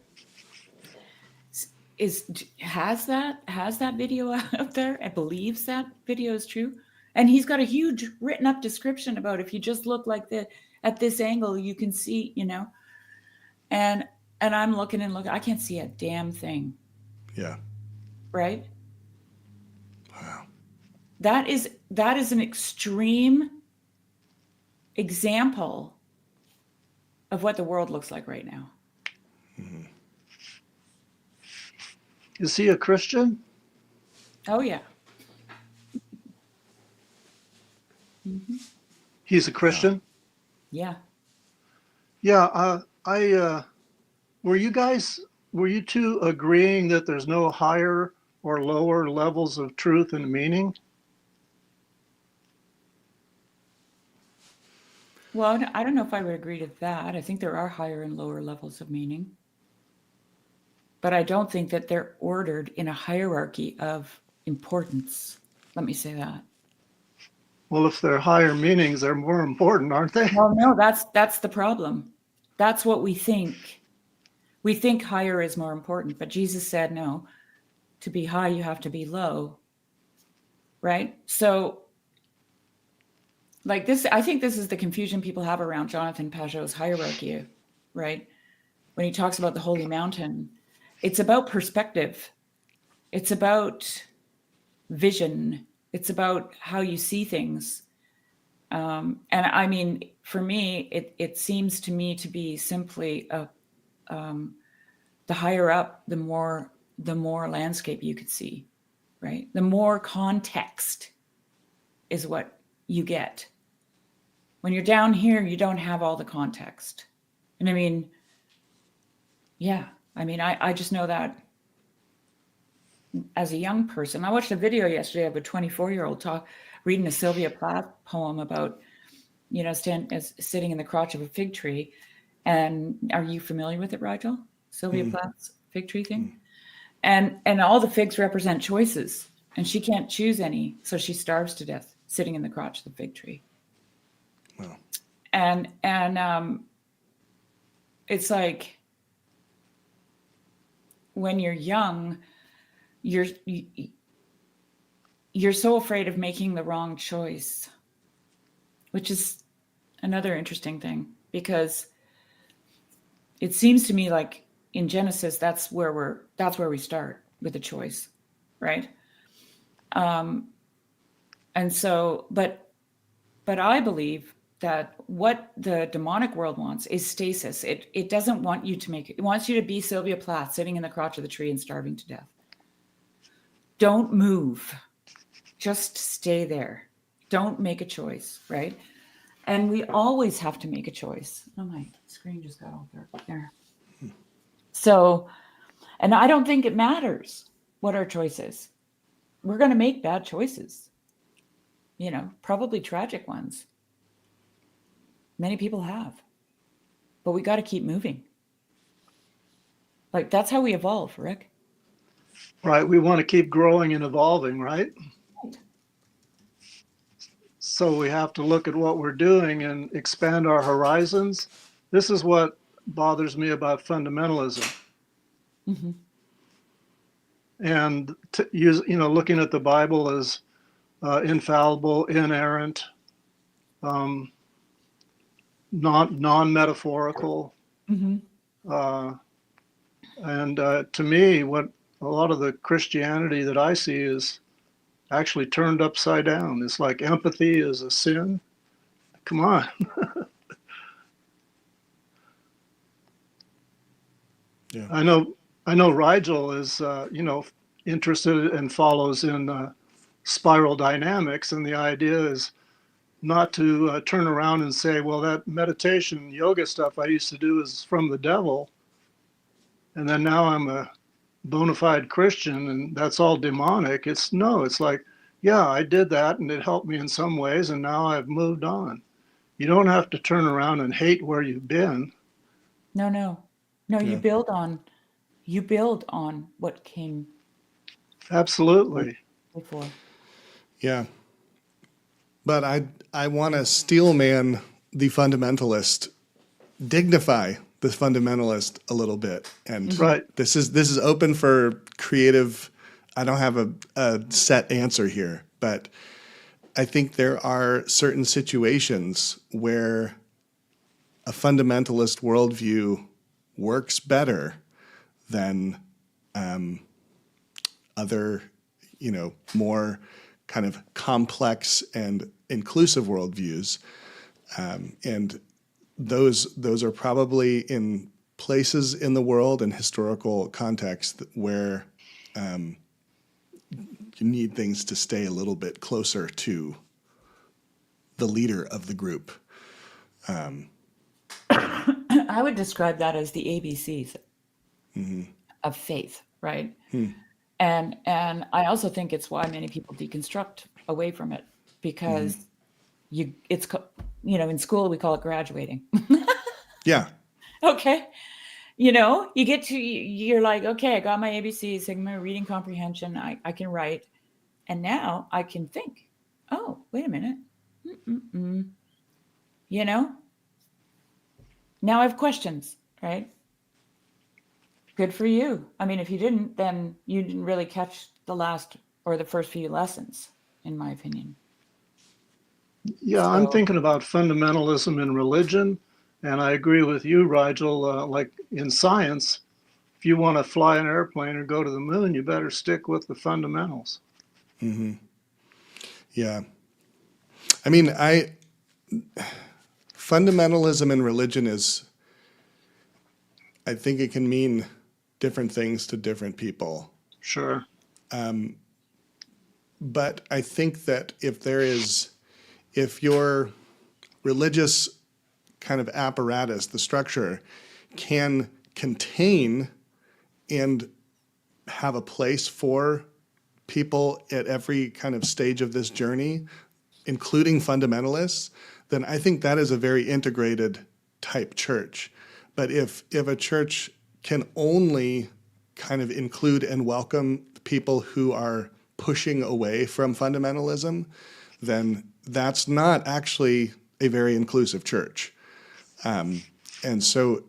has that video out there and believes that video is true. And he's got a huge written up description about if you just look like at this angle, you can see, you know, and I'm looking, I can't see a damn thing. Yeah. Right. Wow. That is an extreme example of what the world looks like right now. Mm-hmm. Is he a Christian? Oh yeah. Mm-hmm. He's a Christian? Yeah. Yeah. Were you two agreeing that there's no higher or lower levels of truth and meaning? Well, I don't know if I would agree to that. I think there are higher and lower levels of meaning. But I don't think that they're ordered in a hierarchy of importance. Let me say that. Well, if they're higher meanings, they're more important, aren't they? Well, no, that's the problem. That's what we think. We think higher is more important, but Jesus said, no, to be high, you have to be low. Right? So, like this, I think this is the confusion people have around Jonathan Pageau's hierarchy, right? When he talks about the holy mountain, it's about perspective. It's about vision. It's about how you see things. And I mean, for me, it seems to me to be simply the higher up, the more landscape you could see, right? The more context is what you get. When you're down here, you don't have all the context. And I mean, yeah, I mean, I just know that as a young person. I watched a video yesterday of a 24-year-old reading a Sylvia Plath poem about, you know, sitting in the crotch of a fig tree. And are you familiar with it, Rigel? Sylvia Plath's fig tree thing? And all the figs represent choices, and she can't choose any, so she starves to death sitting in the crotch of the fig tree. Wow. And it's like when you're young, you're so afraid of making the wrong choice, which is another interesting thing, because it seems to me like in Genesis, that's where we start with a choice, right? And so, but I believe that what the demonic world wants is stasis. It doesn't want you to make it. It wants you to be Sylvia Plath sitting in the crotch of the tree and starving to death. Don't move. Just stay there. Don't make a choice, right? And we always have to make a choice. Oh, my screen just got all dark there. So, and I don't think it matters what our choice is. We're going to make bad choices, you know, probably tragic ones. Many people have, but we got to keep moving. Like, that's how we evolve, Rick. Right. We want to keep growing and evolving, right? So we have to look at what we're doing and expand our horizons. This is what bothers me about fundamentalism. Mm-hmm. And looking at the Bible as infallible, inerrant, non-metaphorical. Mm-hmm. And to me, what a lot of the Christianity that I see is actually turned upside down. It's like empathy is a sin. Come on. Yeah. I know Rigel is, interested and follows in spiral dynamics. And the idea is not to turn around and say, well, that meditation yoga stuff I used to do is from the devil. And then now I'm a bona fide Christian and that's all demonic. It's like, yeah, I did that and it helped me in some ways. And now I've moved on. You don't have to turn around and hate where you've been. No. Yeah. You build on what came Absolutely. before. Yeah. But I want to steelman the fundamentalist, dignify the fundamentalist a little bit. And Right. this is open for creative. I don't have a set answer here, but I think there are certain situations where a fundamentalist worldview works better than other, more kind of complex and inclusive worldviews. And those are probably in places in the world and historical context where you need things to stay a little bit closer to the leader of the group. I would describe that as the ABCs of faith, right? And I also think it's why many people deconstruct away from it, because in school we call it graduating. Yeah. Okay. You're like, okay, I got my ABCs, Sigma, reading comprehension, I can write. And now I can think, oh, wait a minute. Now I have questions, right? Good for you. I mean, if you didn't, then you didn't really catch the last or the first few lessons, in my opinion. Yeah, I'm thinking about fundamentalism in religion. And I agree with you, Rigel. Like in science, if you want to fly an airplane or go to the moon, you better stick with the fundamentals. Mm-hmm. Yeah. I mean, fundamentalism in religion I think it can mean different things to different people. Sure. But I think that if your religious kind of apparatus, the structure, can contain and have a place for people at every kind of stage of this journey, including fundamentalists, then I think that is a very integrated type church. But if a church can only kind of include and welcome people who are pushing away from fundamentalism, then that's not actually a very inclusive church. And so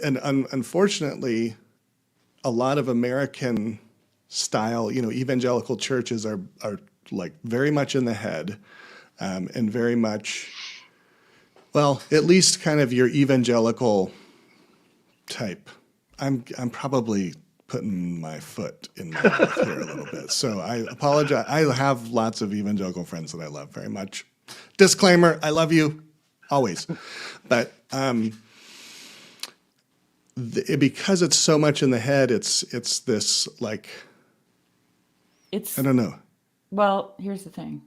unfortunately, a lot of American style, evangelical churches are like very much in the head, and very much, well, at least kind of your evangelical type. I'm probably putting my foot in my mouth here a little bit, so I apologize. I have lots of evangelical friends that I love very much. Disclaimer: I love you always, but because it's so much in the head, it's this like, I don't know. Well, here's the thing.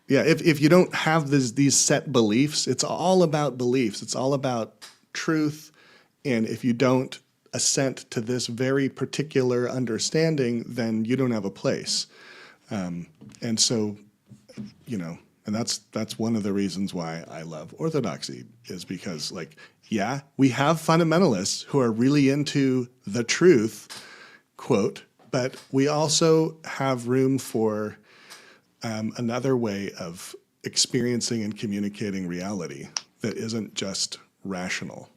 Yeah, if you don't have these set beliefs, it's all about beliefs. It's all about truth, and if you don't assent to this very particular understanding, then you don't have a place. And so, and that's one of the reasons why I love Orthodoxy, is because, like, yeah, we have fundamentalists who are really into the truth, quote, but we also have room for another way of experiencing and communicating reality that isn't just rational.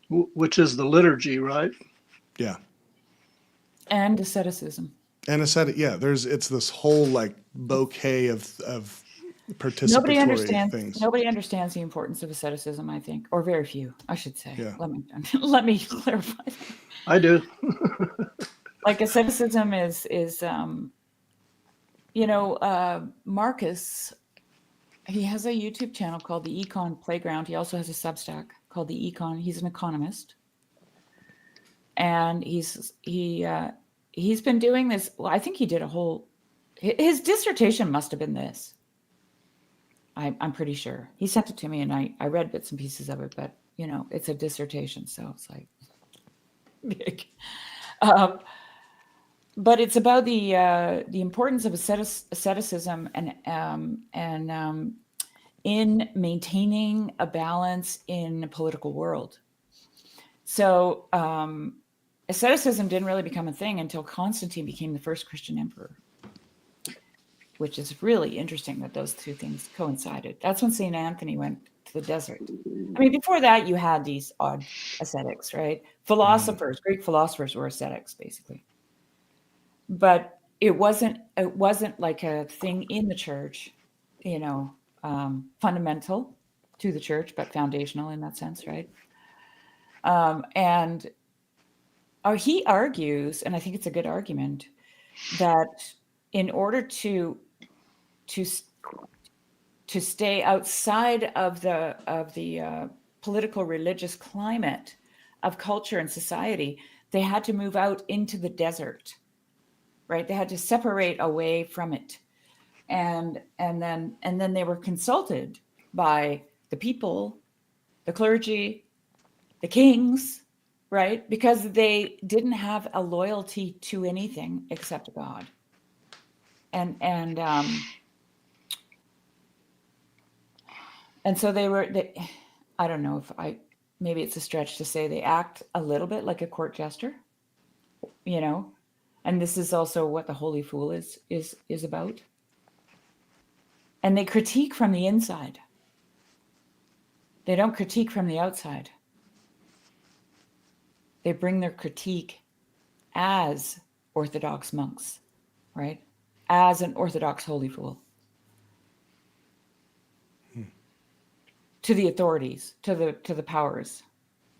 Which is the liturgy, right? Yeah. And asceticism. And yeah, it's this whole like bouquet of participatory things. Nobody understands the importance of asceticism, I think, or very few, I should say. Yeah. Let me clarify that. I do. Like asceticism is Marcus, he has a YouTube channel called the Econ Playground. He also has a Substack called the Econ. He's an economist, and he's been doing this. Well, I think he did his dissertation must have been this. I'm pretty sure he sent it to me, and I read bits and pieces of it, but it's a dissertation, so it's like big. But it's about the importance of asceticism and in maintaining a balance in a political world. So asceticism didn't really become a thing until Constantine became the first Christian emperor, which is really interesting that those two things coincided. That's when St. Anthony went to the desert. I mean, before that, you had these odd ascetics, right? Philosophers, Greek philosophers were ascetics, basically. But it wasn't like a thing in the church, fundamental to the church, but foundational in that sense, right? And he argues, and I think it's a good argument, that in order to stay outside of the political religious climate of culture and society, they had to move out into the desert. Right, they had to separate away from it, and then they were consulted by the people, the clergy, the kings, right? Because they didn't have a loyalty to anything except God, and so they I don't know if maybe it's a stretch to say they act a little bit like a court jester, And this is also what the Holy Fool is about. And they critique from the inside. They don't critique from the outside. They bring their critique as Orthodox monks, right? As an Orthodox Holy Fool. To the authorities, to the powers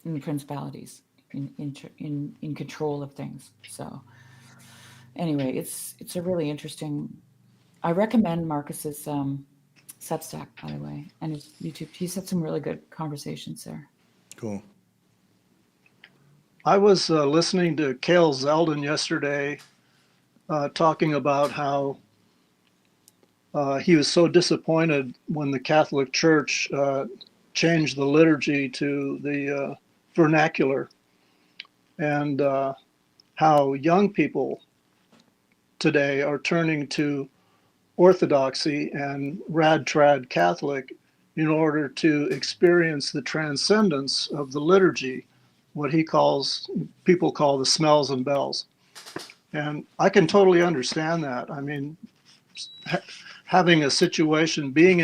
and the principalities in control of things. So anyway, it's a really interesting. I recommend Marcus's Substack, by the way, and his YouTube. He's had some really good conversations there. Cool. I was listening to Cale Zeldin yesterday, talking about how he was so disappointed when the Catholic Church changed the liturgy to the vernacular, and how young people today are turning to Orthodoxy and rad-trad Catholic in order to experience the transcendence of the liturgy, what people call the smells and bells. And I can totally understand that. I mean, being in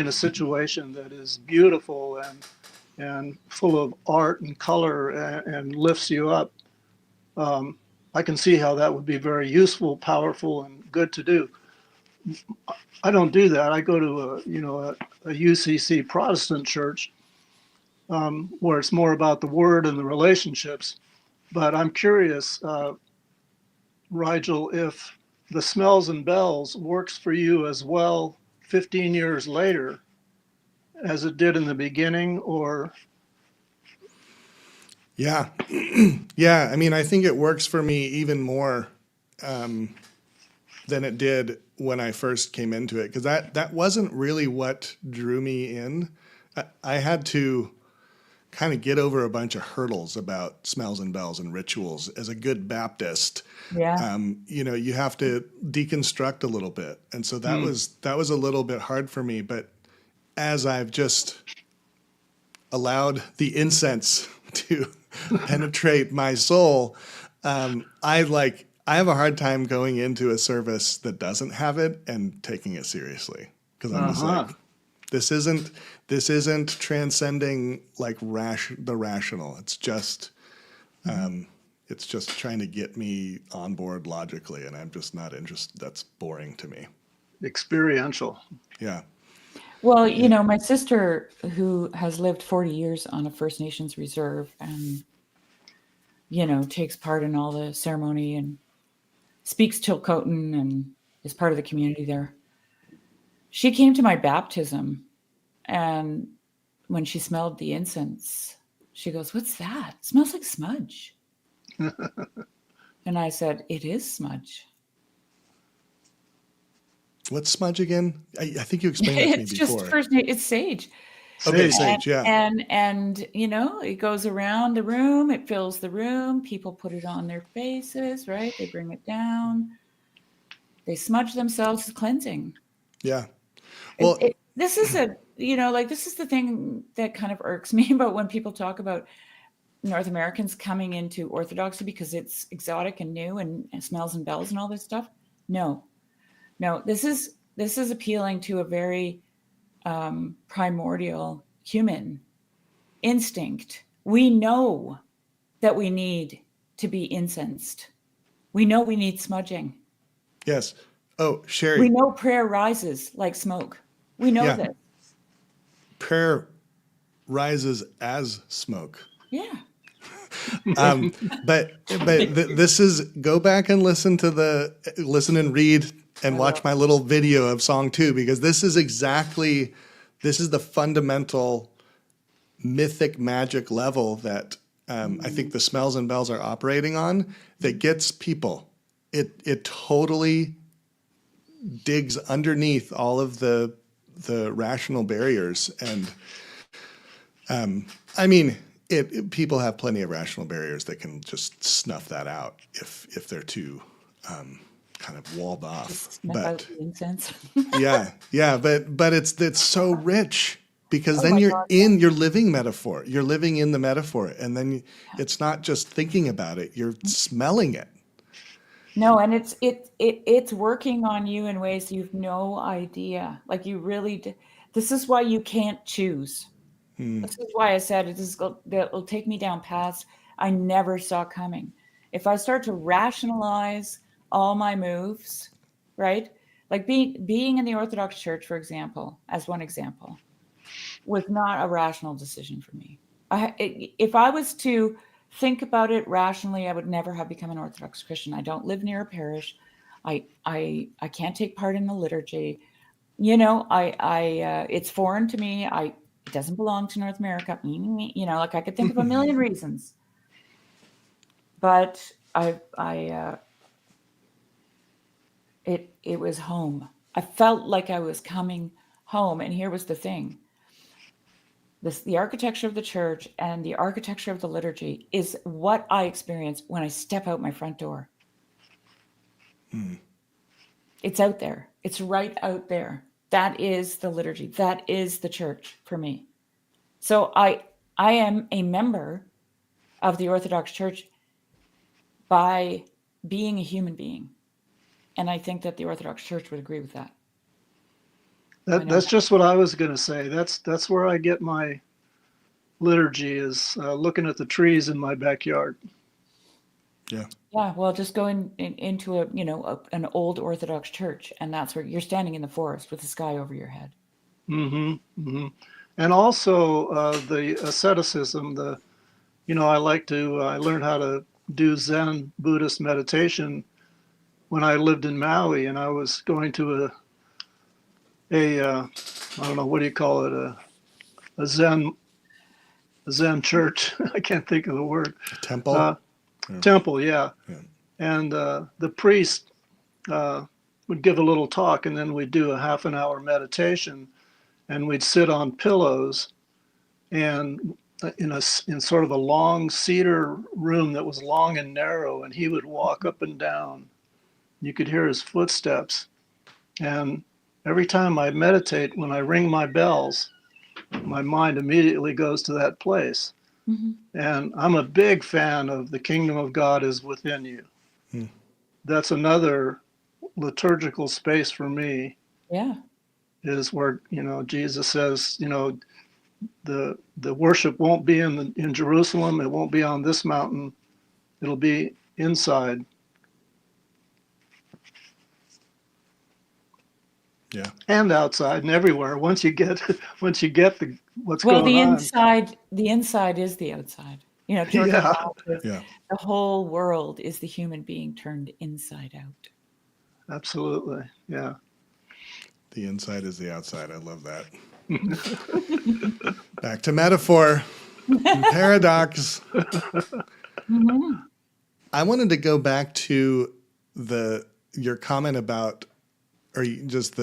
a situation that is beautiful and full of art and color and lifts you up, I can see how that would be very useful, powerful, and good to do. I don't do that. I go to a UCC Protestant church where it's more about the word and the relationships. But I'm curious, Rigel, if the smells and bells works for you as well 15 years later as it did in the beginning, or? Yeah. Yeah. I mean, I think it works for me even more than it did when I first came into it, because that wasn't really what drew me in. I had to kind of get over a bunch of hurdles about smells and bells and rituals. As a good Baptist, Yeah. You have to deconstruct a little bit. And so that was a little bit hard for me. But as I've just allowed the incense to penetrate my soul, I have a hard time going into a service that doesn't have it and taking it seriously, because I'm just like, this isn't transcending like the rational. It's just trying to get me on board logically, and I'm just not interested. That's boring to me. Experiential. Yeah. Well, you know, my sister, who has lived 40 years on a First Nations reserve and, you know, takes part in all the ceremony and speaks Chilcotin and is part of the community there. She came to my baptism, and when she smelled the incense, she goes, "What's that? It smells like smudge." And I said, "It is smudge." What's smudge again? I think you explained that to me It's before. just it's sage. Okay, Sage. sage, yeah. And you know, it goes around the room, it fills the room, people put it on their faces, right? They bring it down, they smudge themselves. It's cleansing. Yeah. Well, This is a, you know, like, this is the thing that kind of irks me about when people talk about North Americans coming into Orthodoxy because it's exotic and new and smells and bells and all this stuff. No, this is appealing to a very primordial human instinct. We know that we need to be incensed. We know we need smudging. yes. Oh, Sherry. We know prayer rises like smoke. We know Yeah. this. Prayer rises as smoke. Yeah. But this is, go back and listen and read and watch my little video of song 2, because this is the fundamental mythic magic level that I think the smells and bells are operating on, that gets people. It totally digs underneath all of the rational barriers. And I mean, people have plenty of rational barriers that can just snuff that out if they're too kind of walled off. Snuff out the incense. yeah, but it's so rich, because Oh then my you're God, you're living metaphor. You're living in the metaphor, and then it's not just thinking about it, you're smelling it. No, and it's working on you in ways you've no idea. Like, you really this is why you can't choose. This is why I said it'll take me down paths I never saw coming. If I start to rationalize all my moves, right? Like being in the Orthodox Church, for example, as one example, was not a rational decision for me. If I was to think about it rationally, I would never have become an Orthodox Christian. I don't live near a parish. I can't take part in the liturgy. You know, it's foreign to me. It doesn't belong to North America. You know, like, I could think of a million reasons, but it was home. I felt like I was coming home. And here was the thing. The architecture of the church and the architecture of the liturgy is what I experience when I step out my front door. It's out there. It's right out there. That is the liturgy. That is the church for me. So I am a member of the Orthodox Church by being a human being. And I think that the Orthodox Church would agree with that. That's just what I was going to say. That's where I get my liturgy, is looking at the trees in my backyard. Yeah. Yeah, well, just go into an old Orthodox church, and that's where you're standing in the forest with the sky over your head. And also the asceticism. I learned how to do Zen Buddhist meditation when I lived in Maui, and I was going to I don't know, what do you call it, a Zen church. I can't think of the word. Temple. Temple, yeah. And the priest would give a little talk, and then we'd do a half an hour meditation, and we'd sit on pillows, and in sort of a long cedar room that was long and narrow, and he would walk up and down. You could hear his footsteps. And every time I meditate, when I ring my bells, my mind immediately goes to that place. And I'm a big fan of the kingdom of God is within you. That's another liturgical space for me. Yeah. Is where, Jesus says, the worship won't be in Jerusalem. It won't be on this mountain. It'll be inside. Yeah. and outside and everywhere. Once you get what's Well, going on. the inside is the outside. You know, George Yeah. MacDonald says Yeah. the whole world is the human being turned inside out. Absolutely. Yeah. The inside is the outside. I love that. Back to metaphor and paradox. Mhm. I wanted to go back to your comment about, or just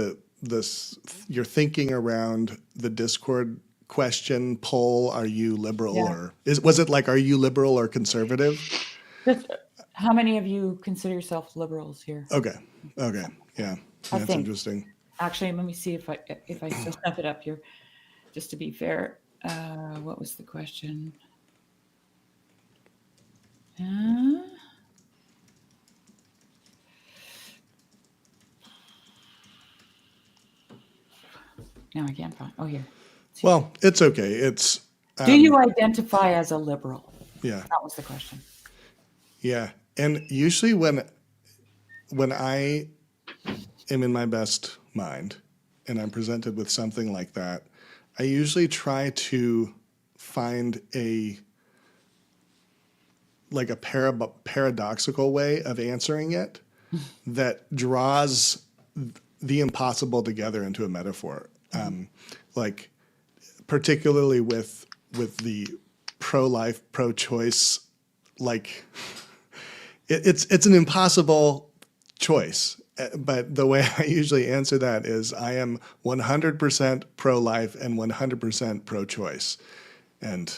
your thinking around the Discord question poll. Are you liberal Yeah. or was it like, are you liberal or conservative? How many of you consider yourself liberals here? Okay. Yeah. I That's think. interesting. Actually, let me see if I still have it up here, just to be fair. What was the question? Now I can't find. Oh, here. Well, it's okay. It's Do you identify as a liberal? yeah. That was the question. Yeah. And usually when I am in my best mind and I'm presented with something like that, I usually try to find a paradoxical way of answering it that draws the impossible together into a metaphor. Like particularly with the pro-life, pro-choice, like it's an impossible choice. But the way I usually answer that is I am 100% pro-life and 100% pro-choice. And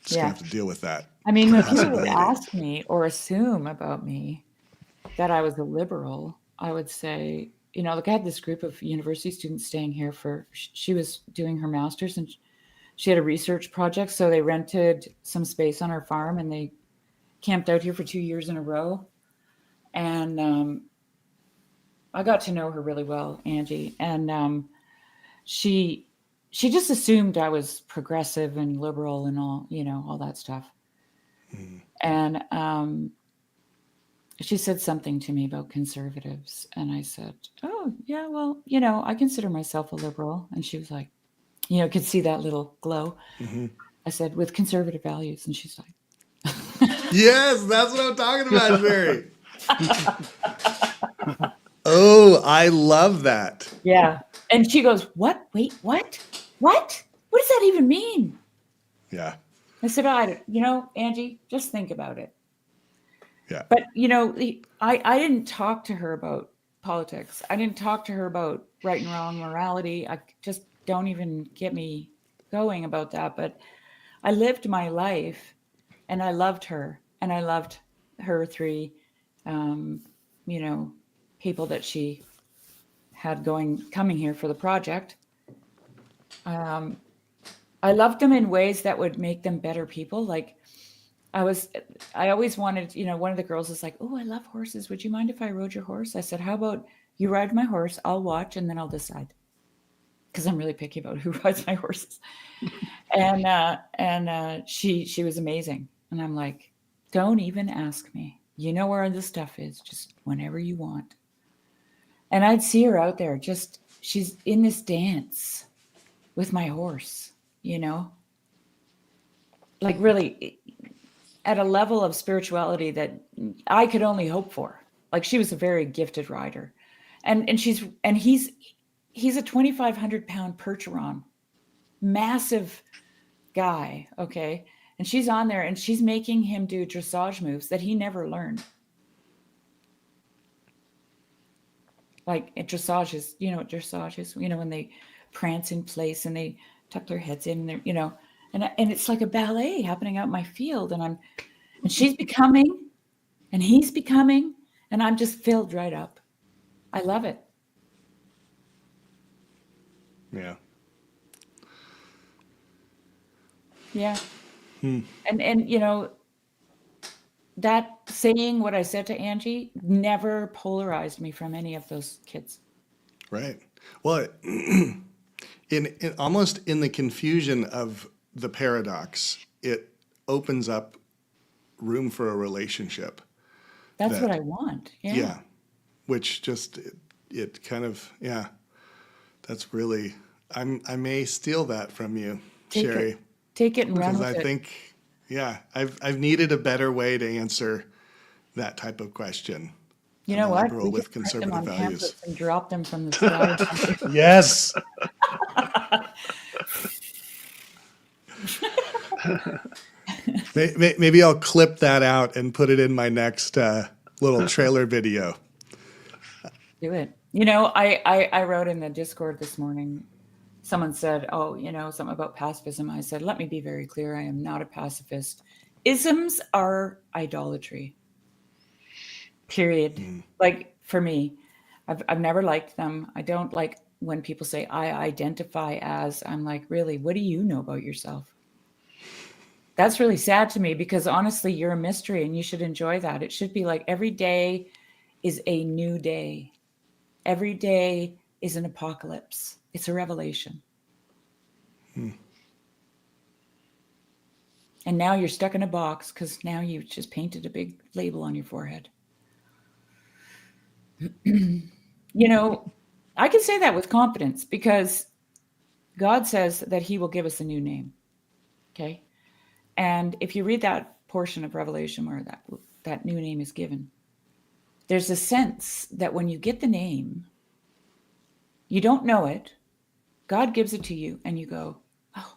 just gonna have to deal with that. I mean, when people would possibility. ask me or assume about me that I was a liberal, I would say, you know, look, I had this group of university students staying here she was doing her master's and she had a research project. So they rented some space on her farm and they camped out here for 2 years in a row. And I got to know her really well, Angie. And she just assumed I was progressive and liberal and all, you know, all that stuff. And she said something to me about conservatives. And I said, oh, yeah, well, you know, I consider myself a liberal. And she was like, you know, could see that little glow. I said, with conservative values. And she's like, Yes, that's what I'm talking about, Sherry. Oh, I love that. yeah. And she goes, what? Wait, what? What? What does that even mean? Yeah. I said, Angie, just think about it. Yeah. But, you know, I didn't talk to her about politics. I didn't talk to her about right and wrong morality. I just don't even get me going about that. But I lived my life and I loved her. And I loved her three, you know, people that she had coming here for the project. I loved them in ways that would make them better people. Like I always wanted, you know, one of the girls is like, oh, I love horses. Would you mind if I rode your horse? I said, how about you ride my horse? I'll watch and then I'll decide. Because I'm really picky about who rides my horses. And she was amazing. And I'm like, don't even ask me. You know where this stuff is, just whenever you want. And I'd see her out there, she's in this dance with my horse, you know? Like really at a level of spirituality that I could only hope for. Like she was a very gifted rider. And he's a 2,500 pound Percheron, massive guy. Okay. And she's on there and she's making him do dressage moves that he never learned. Like dressage is, you know what dressage is, you know, when they prance in place and they tuck their heads in there, you know, and it's like a ballet happening out in my field. And she's becoming and he's becoming, and I'm just filled right up. I love it. Yeah. Yeah. And you know, that saying what I said to Angie never polarized me from any of those kids. Right. Well, in almost in the confusion of the paradox, it opens up room for a relationship. That's what I want. Yeah. Yeah. Which just it kind of, yeah, that's really, I may steal that from you, Take Sherry, it. Take it and run because with I it. think, yeah, I've needed a better way to answer that type of question. You I'm know a what? liberal We with could print them conservative on values. pamphlets and drop them from the sky. Yes. Maybe I'll clip that out and put it in my next little trailer video. Do it. You know, I wrote in the Discord this morning, someone said, oh, you know, something about pacifism. I said, let me be very clear. I am not a pacifist. Isms are idolatry. Period. Like for me, I've never liked them. I don't like when people say I identify as. I'm like, really, what do you know about yourself? That's really sad to me because honestly, you're a mystery and you should enjoy that. It should be like every day is a new day. Every day is an apocalypse. It's a revelation. And now you're stuck in a box because now you just painted a big label on your forehead. You know, I can say that with confidence because God says that he will give us a new name. Okay. And if you read that portion of Revelation where that new name is given, there's a sense that when you get the name, you don't know it. God gives it to you and you go, oh,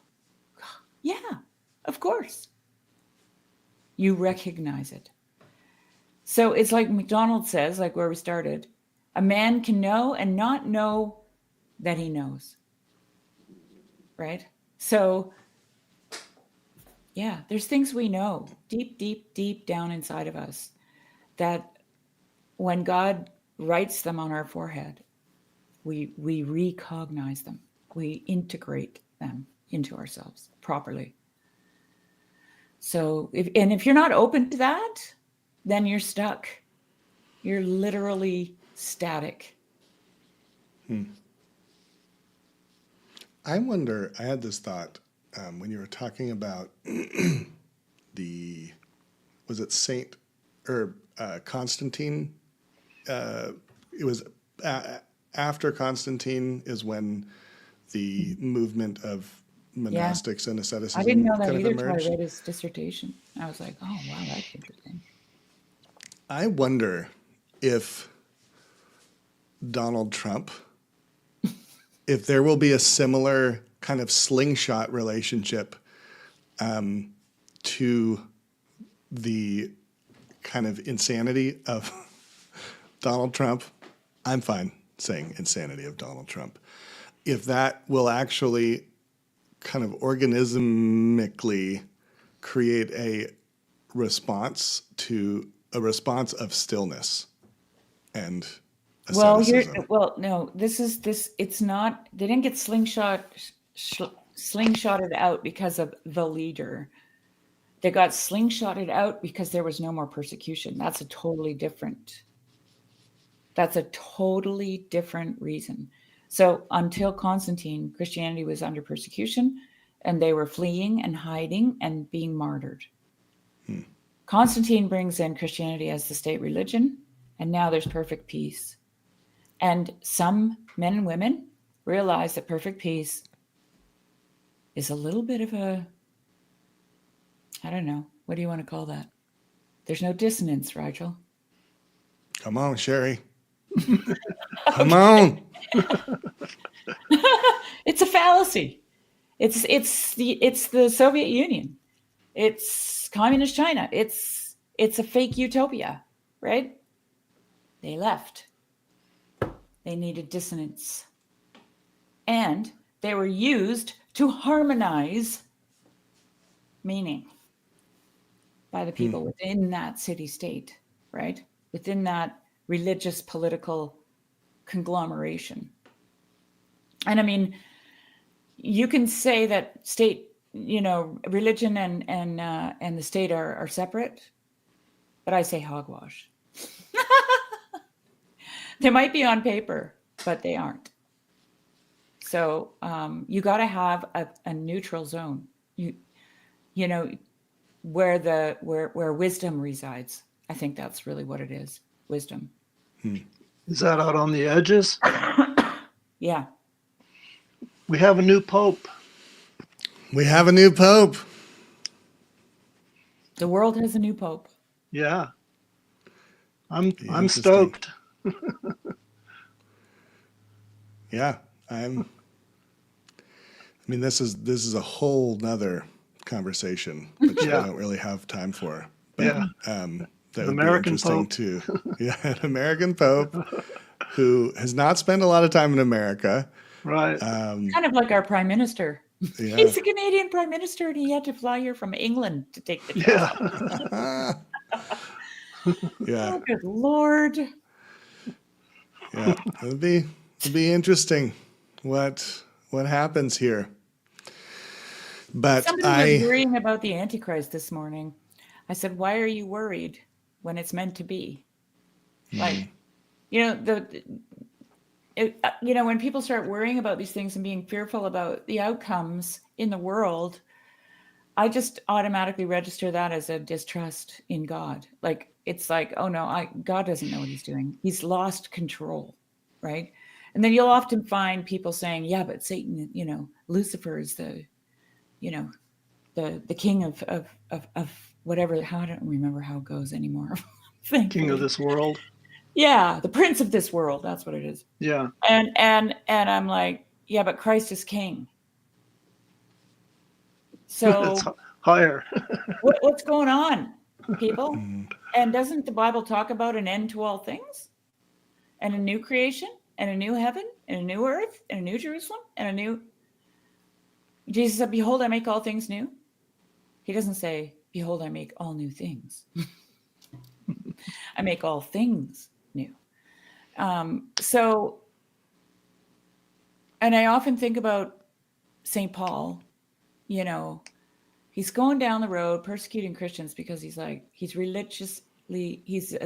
yeah, of course. You recognize it. So it's like McDonald says, like where we started, a man can know and not know that he knows. Right? So yeah, there's things we know deep, deep, deep down inside of us that when God writes them on our forehead, we recognize them. We integrate them into ourselves properly. So if you're not open to that, then you're stuck. You're literally static. I wonder, I had this thought when you were talking about was it Saint or Constantine? It was after Constantine is when the movement of monastics and asceticism I didn't know that kind of either until I emerged. read his dissertation. I was like, oh, wow, that's interesting. I wonder if Donald Trump, if there will be a similar kind of slingshot relationship to the kind of insanity of Donald Trump. I'm fine saying insanity of Donald Trump. If that will actually kind of organismically create a response of stillness and asceticism. No, it's not, they didn't get slingshotted out because of the leader. They got slingshotted out because there was no more persecution. That's a totally different reason. So until Constantine, Christianity was under persecution and they were fleeing and hiding and being martyred. Constantine brings in Christianity as the state religion, and now there's perfect peace. And some men and women realize that perfect peace is a little bit of a, I don't know, what do you want to call that? There's no dissonance, Rigel. Come on, Sherry. Come on. It's a fallacy. It's the Soviet Union. It's communist China. It's a fake utopia, right? They left. They needed dissonance. And they were used to harmonize meaning by the people within that city-state, right? Within that religious political conglomeration. And I mean, you can say that state, religion and the state are separate, but I say hogwash. They might be on paper, but they aren't. So you got to have a neutral zone. Where wisdom resides. I think that's really what it is. Wisdom. Is that out on the edges? Yeah. We have a new pope. We have a new pope. The world has a new pope. Yeah. I'm Interesting. stoked. Yeah, I mean, this is a whole nother conversation, which Yeah. I don't really have time for. But, Yeah. that would American be interesting Pope. too. Yeah, an American Pope who has not spent a lot of time in America. Right. Kind of like our prime minister. Yeah. He's a Canadian prime minister, and he had to fly here from England to take the job. Yeah. Yeah, Oh, good Lord. yeah. It'll be interesting what happens here. But Somebody was worrying about the Antichrist this morning. I said, "Why are you worried when it's meant to be?" Like, you know, when people start worrying about these things and being fearful about the outcomes in the world, I just automatically register that as a distrust in God. Like, it's like, oh no, God doesn't know what he's doing. He's lost control, right? And then you'll often find people saying, yeah, but Satan, Lucifer is the king of whatever. I don't remember how it goes anymore. King of this world. Yeah, the prince of this world. That's what it is. Yeah. And I'm like, yeah, but Christ is king. So It's higher. what's going on, people? And doesn't the Bible talk about an end to all things, and a new creation, and a new heaven, and a new earth, and a new Jerusalem, and a new? Jesus said, "Behold, I make all things new." He doesn't say, "Behold, I make all new things." I make all things new. So, and I often think about St. Paul. He's going down the road persecuting Christians because he's a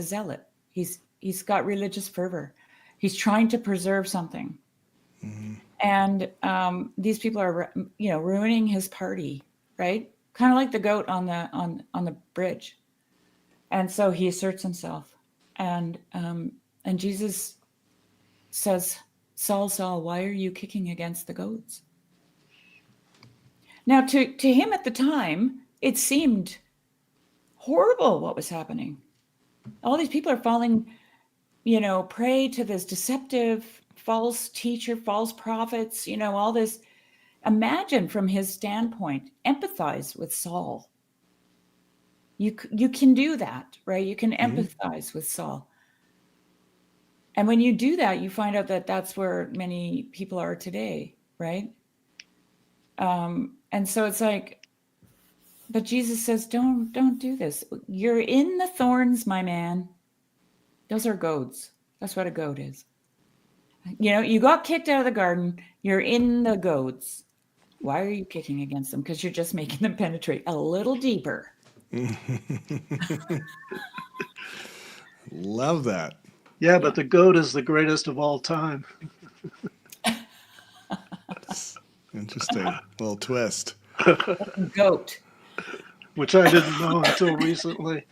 zealot. He's got religious fervor. He's trying to preserve something. Mm-hmm. And these people are, ruining his party, right? Kind of like the goat on the bridge. And so he asserts himself. And Jesus says, "Saul, Saul, why are you kicking against the goats?" Now, to him at the time, it seemed horrible what was happening. All these people are falling, prey to this deceptive false teacher, false prophets, all this. Imagine from his standpoint, empathize with Saul. You can do that, right? You can empathize with Saul. And when you do that, you find out that that's where many people are today, right? And so it's like, but Jesus says, don't do this. You're in the thorns, my man. Those are goads. That's what a goad is. You got kicked out of the garden. You're in the goads. Why are you kicking against them? Because you're just making them penetrate a little deeper. Love that. Yeah, but the goat is the greatest of all time. Interesting. Little twist. Goat. Which I didn't know until recently.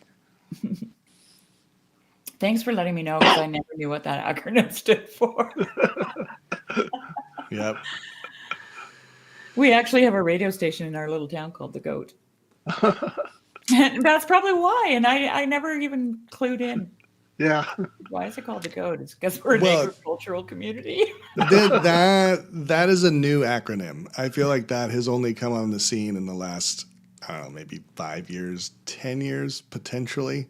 Thanks for letting me know, because I never knew what that acronym stood for. Yep. We actually have a radio station in our little town called The Goat. And that's probably why. And I never even clued in. Yeah. Why is it called The Goat? It's because we're an agricultural community. That is a new acronym. I feel like that has only come on the scene in the last, I don't know, maybe 5 years, 10 years, potentially.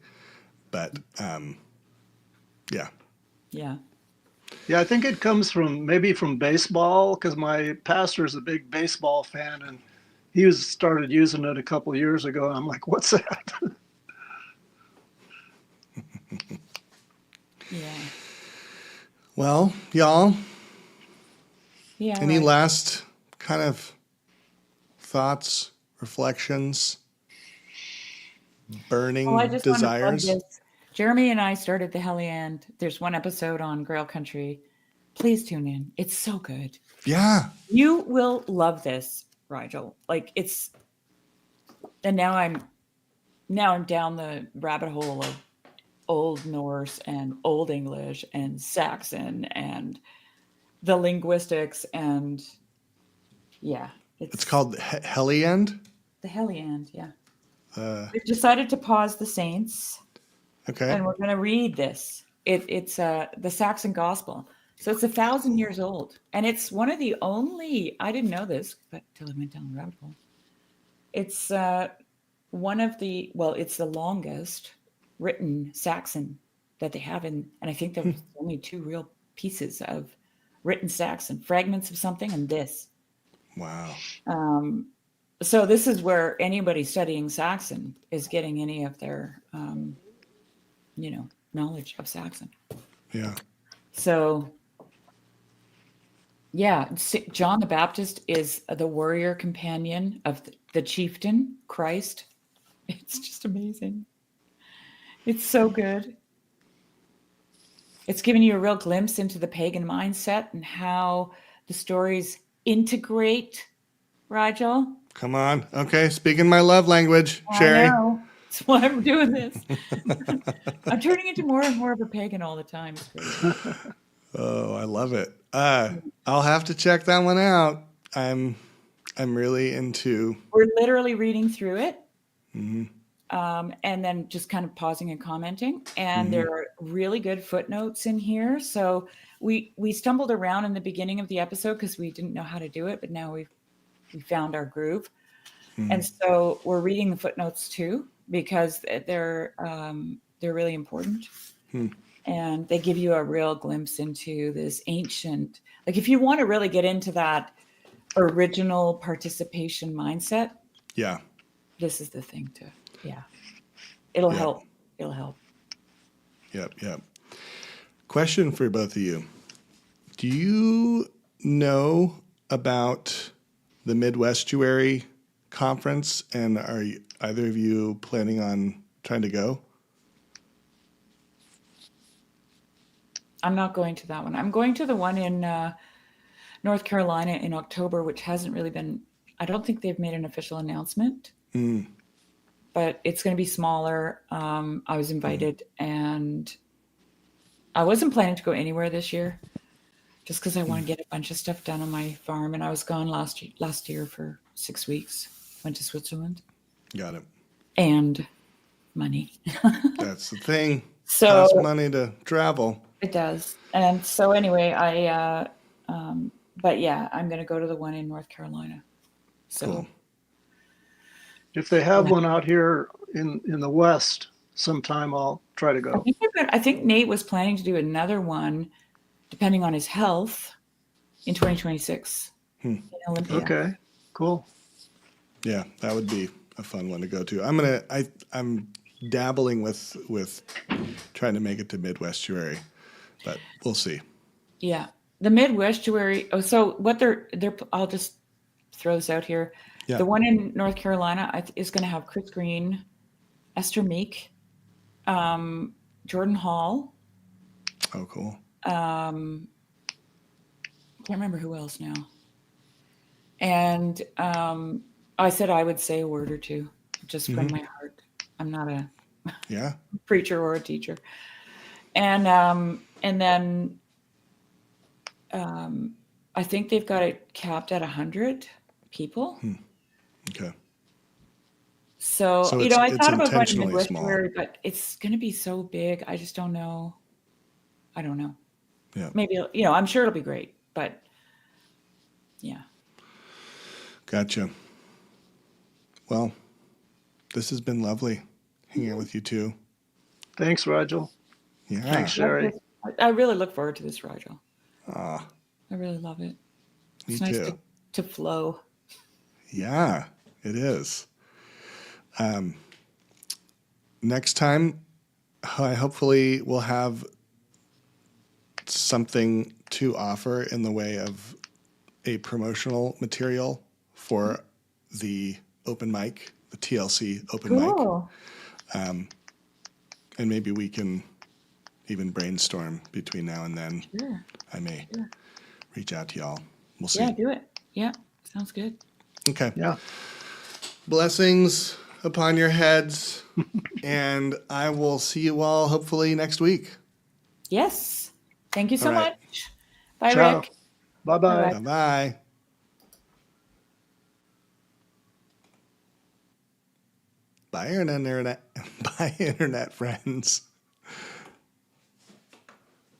But, yeah. Yeah. Yeah, I think it comes from baseball, because my pastor is a big baseball fan, and he started using it a couple of years ago. And I'm like, what's that? Yeah. Well, y'all, any right. last kind of thoughts, reflections, burning I just desires? want to plug this. Jeremy and I started the Helly End. There's one episode on Grail Country. Please tune in. It's so good. Yeah. You will love this, Rigel. Like, it's, and now I'm down the rabbit hole of Old Norse and Old English and Saxon and the linguistics and yeah, It's called Heliand. the Heliand. Yeah, Uh, we've decided to pause the Saints, okay. and we're going to read this. It's the Saxon Gospel, so it's 1,000 years old, and it's one of the only. I didn't know this, but till I went down the rabbit hole. It's one of the it's the longest written Saxon that they have in, and I think there's only 2 real pieces of written Saxon, fragments of something, and this. Wow. So this is where anybody studying Saxon is getting any of their, knowledge of Saxon. Yeah. So, yeah, John the Baptist is the warrior companion of the chieftain, Christ. It's just amazing. It's so good. It's giving you a real glimpse into the pagan mindset and how the stories integrate, Rigel. Come on. Okay. Speaking my love language, Sherry. I know. That's why I'm doing this. I'm turning into more and more of a pagan all the time. It's great. Oh, I love it. I'll have to check that one out. I'm really into. We're literally reading through it. Mm-hmm. And then just kind of pausing and commenting. And there are really good footnotes in here. So we stumbled around in the beginning of the episode because we didn't know how to do it, but now we found our groove. And so we're reading the footnotes too, because they're really important. And they give you a real glimpse into this ancient, like if you want to really get into that original participation mindset, Yeah. this is the thing to, it'll help. It'll help. Yep. Question for both of you. Do you know about the Midwestuary Conference, and are either of you planning on trying to go? I'm not going to that one. I'm going to the one in North Carolina in October, which hasn't really been, I don't think they've made an official announcement, but it's going to be smaller. I was invited and I wasn't planning to go anywhere this year just because I want to get a bunch of stuff done on my farm. And I was gone last year for 6 weeks, went to Switzerland. Got it. And money. That's the thing. So costs money to travel. It does. And so anyway, but yeah, I'm going to go to the one in North Carolina. So Cool. If they have one out here in the West, sometime I'll try to go. I think Nate was planning to do another one, depending on his health, in 2026 in Olympia. Okay, cool. Yeah, that would be a fun one to go to. I'm dabbling with trying to make it to Midwestuary, but we'll see. Yeah, the Midwestuary. Oh, so what they're I'll just throw this out here. Yeah. The one in North Carolina is going to have Chris Green, Esther Meek, Jordan Hall. Oh, cool. Can't remember who else now. And I said I would say a word or two, just from my heart. I'm not a preacher or a teacher. And then I think they've got it capped at 100 people. Okay. So I it's thought about going to intentionally Midwestuary, but it's going to be so big. I just don't know. I don't know. Yeah. Maybe, I'm sure it'll be great, but yeah. Gotcha. Well, this has been lovely hanging out with you two. Thanks, Rigel. Yeah. Thanks, Sherry. I really look forward to this, Rigel. Ah, I really love it. me It's nice too. to flow. Yeah, it is. Next time, I hopefully will have something to offer in the way of a promotional material for the open mic, the TLC open mic. And maybe we can even brainstorm between now and then. Sure. I may reach out to y'all. We'll see. Yeah, do it. Yeah, sounds good. Okay. Yeah. Blessings upon your heads. And I will see you all hopefully next week. Yes. Thank you so All right. much. Bye, Ciao. Rick. Bye-bye. Bye-bye. Bye-bye. Bye, internet. Bye, internet friends.